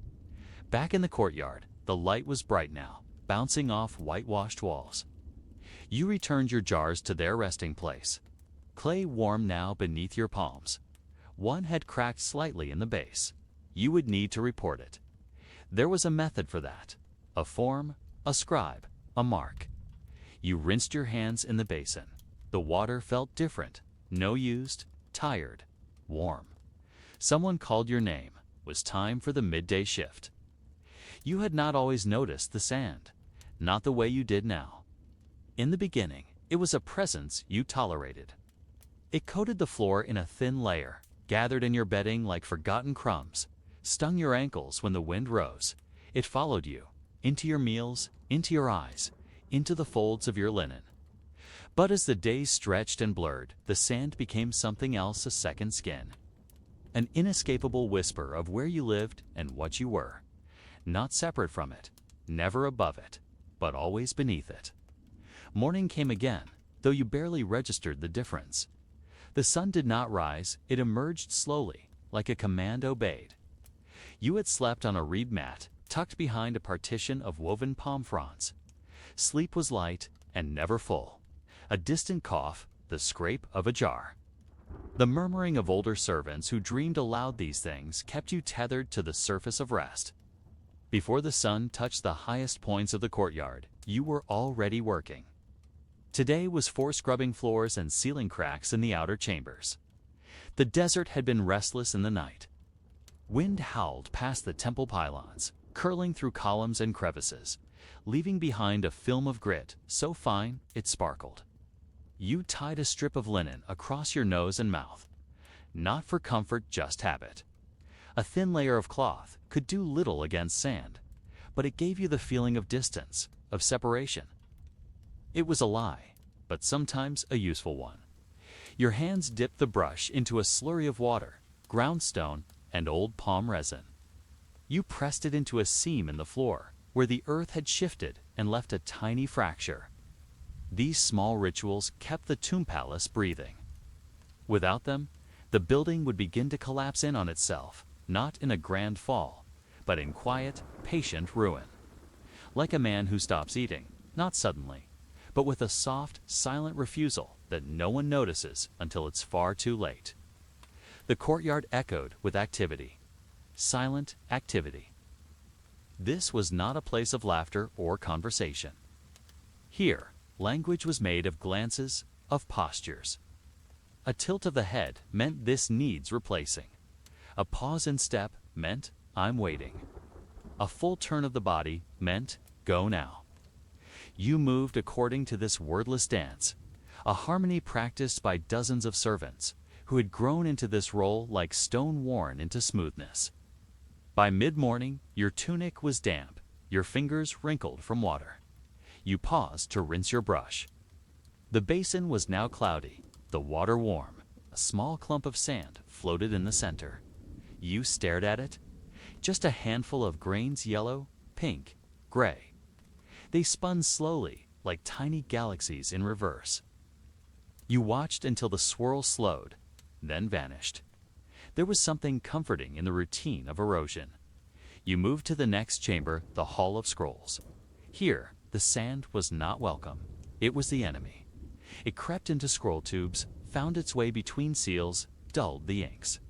A: Back in the courtyard, the light was bright now, bouncing off whitewashed walls. You returned your jars to their resting place. Clay warm now beneath your palms. One had cracked slightly in the base. You would need to report it. There was a method for that. A form, a scribe, a mark. You rinsed your hands in the basin. The water felt different. No used, tired, warm. Someone called your name. Was time for the midday shift. You had not always noticed the sand, not the way you did now. In the beginning, it was a presence you tolerated. It coated the floor in a thin layer, gathered in your bedding like forgotten crumbs, stung your ankles when the wind rose. It followed you, into your meals, into your eyes, into the folds of your linen. But as the days stretched and blurred, the sand became something else, a second skin. An inescapable whisper of where you lived and what you were. Not separate from it, never above it, but always beneath it. Morning came again, though you barely registered the difference. The sun did not rise, it emerged slowly, like a command obeyed. You had slept on a reed mat, tucked behind a partition of woven palm fronds. Sleep was light and never full. A distant cough, the scrape of a jar. The murmuring of older servants who dreamed aloud these things kept you tethered to the surface of rest. Before the sun touched the highest points of the courtyard, you were already working. Today was for scrubbing floors and sealing cracks in the outer chambers. The desert had been restless in the night. Wind howled past the temple pylons, curling through columns and crevices, leaving behind a film of grit so fine it sparkled. You tied a strip of linen across your nose and mouth. Not for comfort, just habit. A thin layer of cloth could do little against sand, but it gave you the feeling of distance, of separation. It was a lie, but sometimes a useful one. Your hands dipped the brush into a slurry of water, ground stone, and old palm resin. You pressed it into a seam in the floor, where the earth had shifted and left a tiny fracture. These small rituals kept the tomb palace breathing. Without them, the building would begin to collapse in on itself, not in a grand fall, but in quiet, patient ruin. Like a man who stops eating, not suddenly, but with a soft, silent refusal that no one notices until it's far too late. The courtyard echoed with activity. Silent activity. This was not a place of laughter or conversation. Here, language was made of glances, of postures. A tilt of the head meant this needs replacing. A pause in step meant I'm waiting. A full turn of the body meant go now. You moved according to this wordless dance, a harmony practiced by dozens of servants who had grown into this role like stone worn into smoothness. By mid-morning, your tunic was damp, your fingers wrinkled from water. You paused to rinse your brush. The basin was now cloudy, the water warm. A small clump of sand floated in the center. You stared at it. Just a handful of grains, yellow, pink, gray. They spun slowly, like tiny galaxies in reverse. You watched until the swirl slowed, then vanished. There was something comforting in the routine of erosion. You moved to the next chamber, the Hall of Scrolls. Here, the sand was not welcome. It was the enemy. It crept into scroll tubes, found its way between seals, dulled the inks.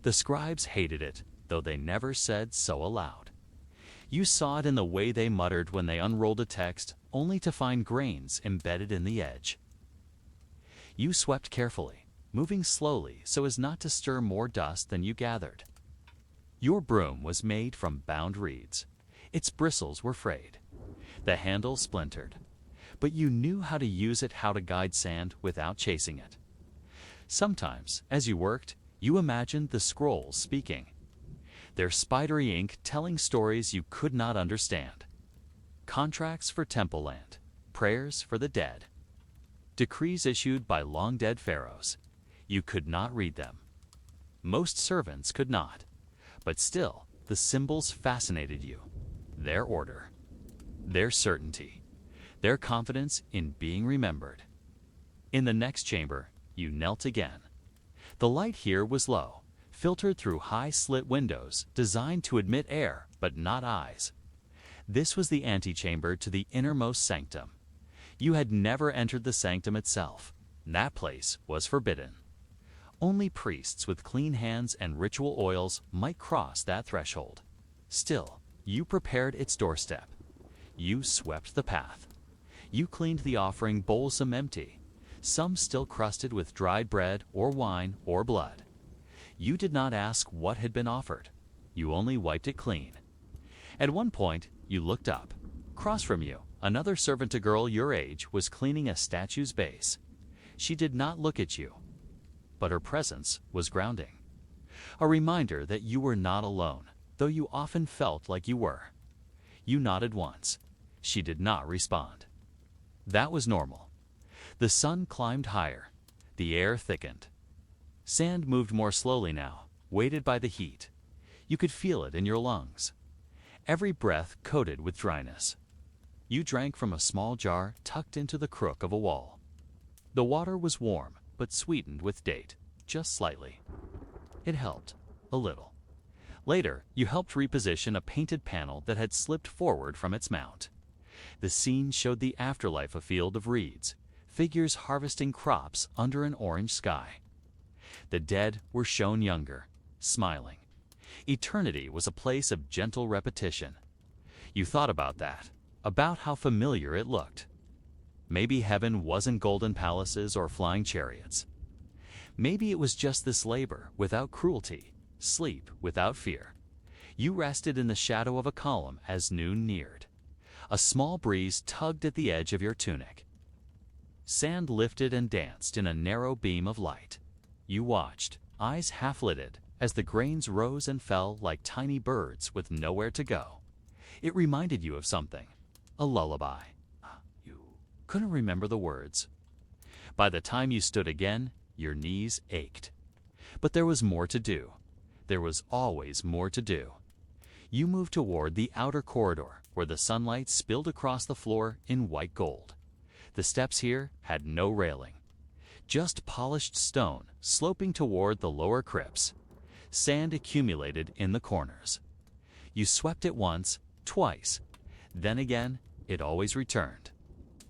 A: The scribes hated it, though they never said so aloud. You saw it in the way they muttered when they unrolled a text, only to find grains embedded in the edge. You swept carefully, moving slowly so as not to stir more dust than you gathered. Your broom was made from bound reeds. Its bristles were frayed. The handle splintered. But you knew how to use it, how to guide sand without chasing it. Sometimes, as you worked, you imagined the scrolls speaking. Their spidery ink telling stories you could not understand. Contracts for temple land, prayers for the dead. Decrees issued by long-dead pharaohs. You could not read them. Most servants could not. But still, the symbols fascinated you. Their order. Their certainty. Their confidence in being remembered. In the next chamber, you knelt again. The light here was low, filtered through high slit windows designed to admit air but not eyes. This was the antechamber to the innermost sanctum. You had never entered the sanctum itself. That place was forbidden. Only priests with clean hands and ritual oils might cross that threshold. Still, you prepared its doorstep. You swept the path. You cleaned the offering bowls, some empty, some still crusted with dried bread or wine or blood. You did not ask what had been offered. You only wiped it clean. At one point, you looked up. Across from you, another servant, a girl your age, was cleaning a statue's base. She did not look at you, but her presence was grounding. A reminder that you were not alone, though you often felt like you were. You nodded once. She did not respond. That was normal. The sun climbed higher. The air thickened. Sand moved more slowly now, weighted by the heat. You could feel it in your lungs. Every breath coated with dryness. You drank from a small jar tucked into the crook of a wall. The water was warm, but sweetened with date, just slightly. It helped, a little. Later, you helped reposition a painted panel that had slipped forward from its mount. The scene showed the afterlife, a field of reeds, figures harvesting crops under an orange sky. The dead were shown younger, smiling. Eternity was a place of gentle repetition. You thought about that, about how familiar it looked. Maybe heaven wasn't golden palaces or flying chariots. Maybe it was just this labor without cruelty, sleep without fear. You rested in the shadow of a column as noon neared. A small breeze tugged at the edge of your tunic. Sand lifted and danced in a narrow beam of light. You watched, eyes half-lidded, as the grains rose and fell like tiny birds with nowhere to go. It reminded you of something, a lullaby. You couldn't remember the words. By the time you stood again, your knees ached. But there was more to do. There was always more to do. You moved toward the outer corridor, where the sunlight spilled across the floor in white gold. The steps here had no railing. Just polished stone sloping toward the lower crypts. Sand accumulated in the corners. You swept it once, twice. Then again, it always returned.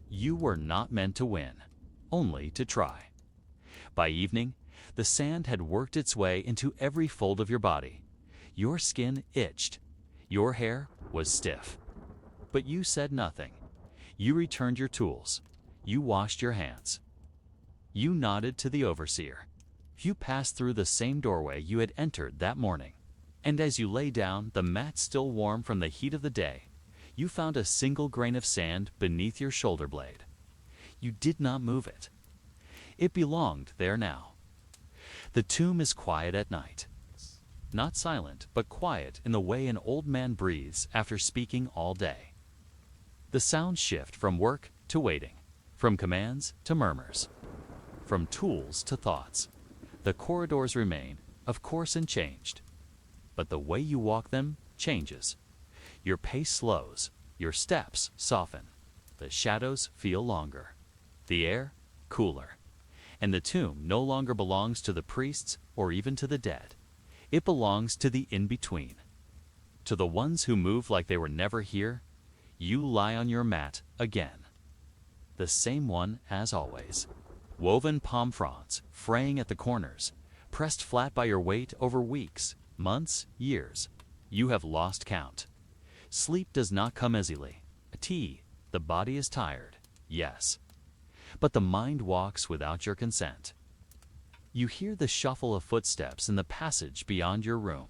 A: You were not meant to win, only to try. By evening, the sand had worked its way into every fold of your body. Your skin itched. Your hair was stiff. But you said nothing. You returned your tools. You washed your hands. You nodded to the overseer. You passed through the same doorway you had entered that morning. And as you lay down, the mat still warm from the heat of the day, you found a single grain of sand beneath your shoulder blade. You did not move it. It belonged there now. The tomb is quiet at night. Not silent, but quiet in the way an old man breathes after speaking all day. The sounds shift from work to waiting, from commands to murmurs, from tools to thoughts. The corridors remain, of course, unchanged. But the way you walk them changes. Your pace slows, your steps soften. The shadows feel longer, the air cooler. And the tomb no longer belongs to the priests or even to the dead. It belongs to the in-between. To the ones who move like they were never here, you lie on your mat again. The same one as always. Woven palm fronds, fraying at the corners, pressed flat by your weight over weeks, months, years. You have lost count. Sleep does not come easily. The body is tired, yes. But the mind walks without your consent. You hear the shuffle of footsteps in the passage beyond your room.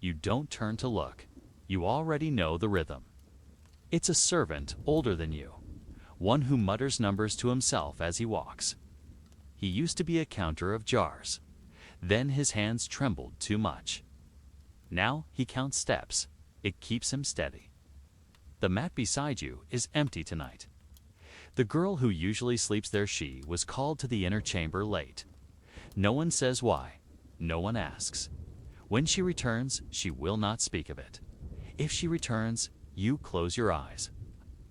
A: You don't turn to look. You already know the rhythm. It's a servant older than you, one who mutters numbers to himself as he walks. He used to be a counter of jars. Then his hands trembled too much. Now he counts steps. It keeps him steady. The mat beside you is empty tonight. The girl who usually sleeps there, she was called to the inner chamber late. No one says why. No one asks. When she returns, she will not speak of it. If she returns, you close your eyes.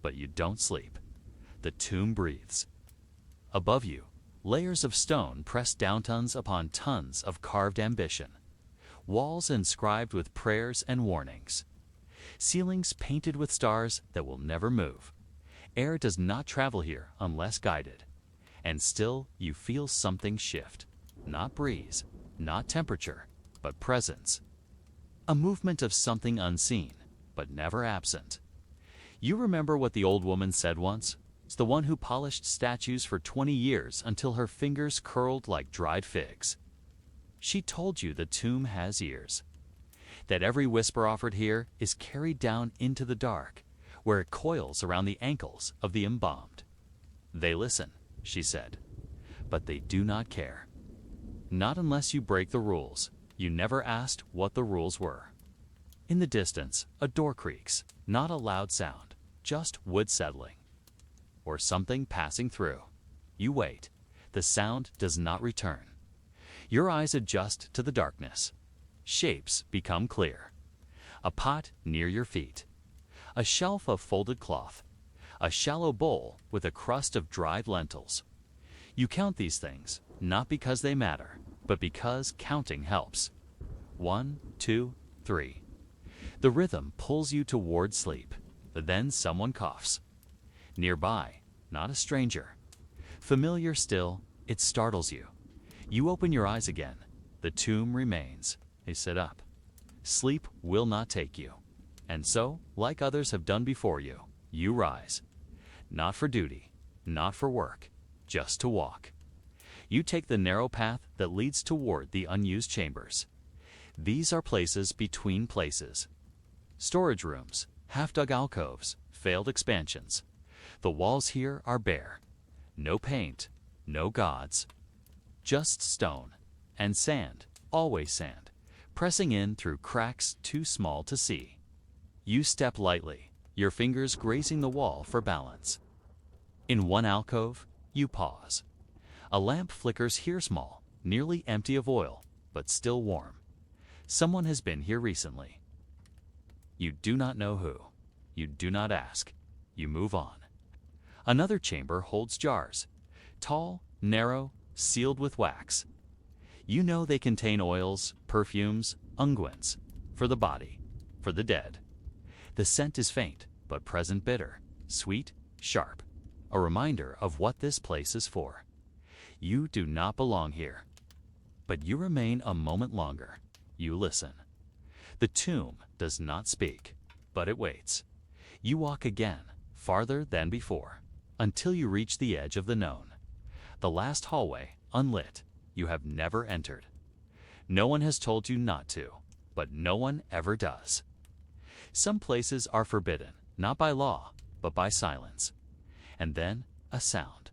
A: But you don't sleep. The tomb breathes. Above you, layers of stone press down tons upon tons of carved ambition. Walls inscribed with prayers and warnings. Ceilings painted with stars that will never move. Air does not travel here unless guided. And still you feel something shift. Not breeze, not temperature, but presence. A movement of something unseen, but never absent. You remember what the old woman said once? It's the one who polished statues for 20 years until her fingers curled like dried figs. She told you the tomb has ears. That every whisper offered here is carried down into the dark, where it coils around the ankles of the embalmed. They listen, she said, but they do not care. Not unless you break the rules. You never asked what the rules were. In the distance, a door creaks, not a loud sound, just wood settling. Or something passing through. You wait. The sound does not return. Your eyes adjust to the darkness. Shapes become clear. A pot near your feet. A shelf of folded cloth. A shallow bowl with a crust of dried lentils. You count these things, not because they matter, but because counting helps. 1, 2, 3. The rhythm pulls you toward sleep. Then someone coughs. Nearby, not a stranger. Familiar still, it startles you. You open your eyes again. The tomb remains. They sit up. Sleep will not take you. And so, like others have done before you, you rise. Not for duty, not for work, just to walk. You take the narrow path that leads toward the unused chambers. These are places between places. Storage rooms, half-dug alcoves, failed expansions. The walls here are bare. No paint, no gods. Just stone and sand, always sand, pressing in through cracks too small to see. You step lightly, your fingers grazing the wall for balance. In one alcove, you pause. A lamp flickers here small, nearly empty of oil, but still warm. Someone has been here recently. You do not know who. You do not ask. You move on. Another chamber holds jars. Tall, narrow, sealed with wax. You know they contain oils, perfumes, unguents, for the body, for the dead. The scent is faint, but present bitter, sweet, sharp, a reminder of what this place is for. You do not belong here. But you remain a moment longer. You listen. The tomb does not speak, but it waits. You walk again, farther than before, until you reach the edge of the known. The last hallway, unlit, you have never entered. No one has told you not to, but no one ever does. Some places are forbidden, not by law, but by silence. And then a sound.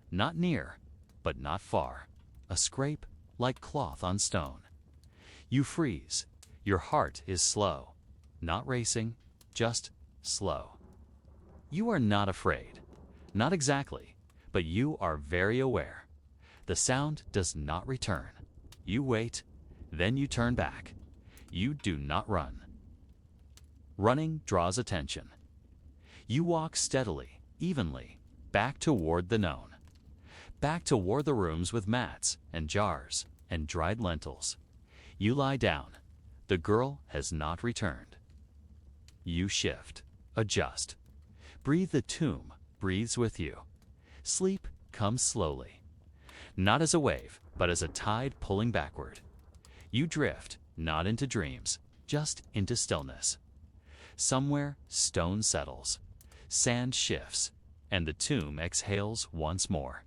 A: Not near, but not far. A scrape like cloth on stone. You freeze. Your heart is slow. Not racing, just slow. You are not afraid. Not exactly, but you are very aware. The sound does not return. You wait, then you turn back. You do not run. Running draws attention. You walk steadily, evenly, back toward the known. Back toward the rooms with mats and jars and dried lentils. You lie down. The girl has not returned. You shift, adjust. Breathe. The tomb breathes with you. Sleep comes slowly. Not as a wave, but as a tide pulling backward. You drift, not into dreams, just into stillness. Somewhere, stone settles, sand shifts, and the tomb exhales once more.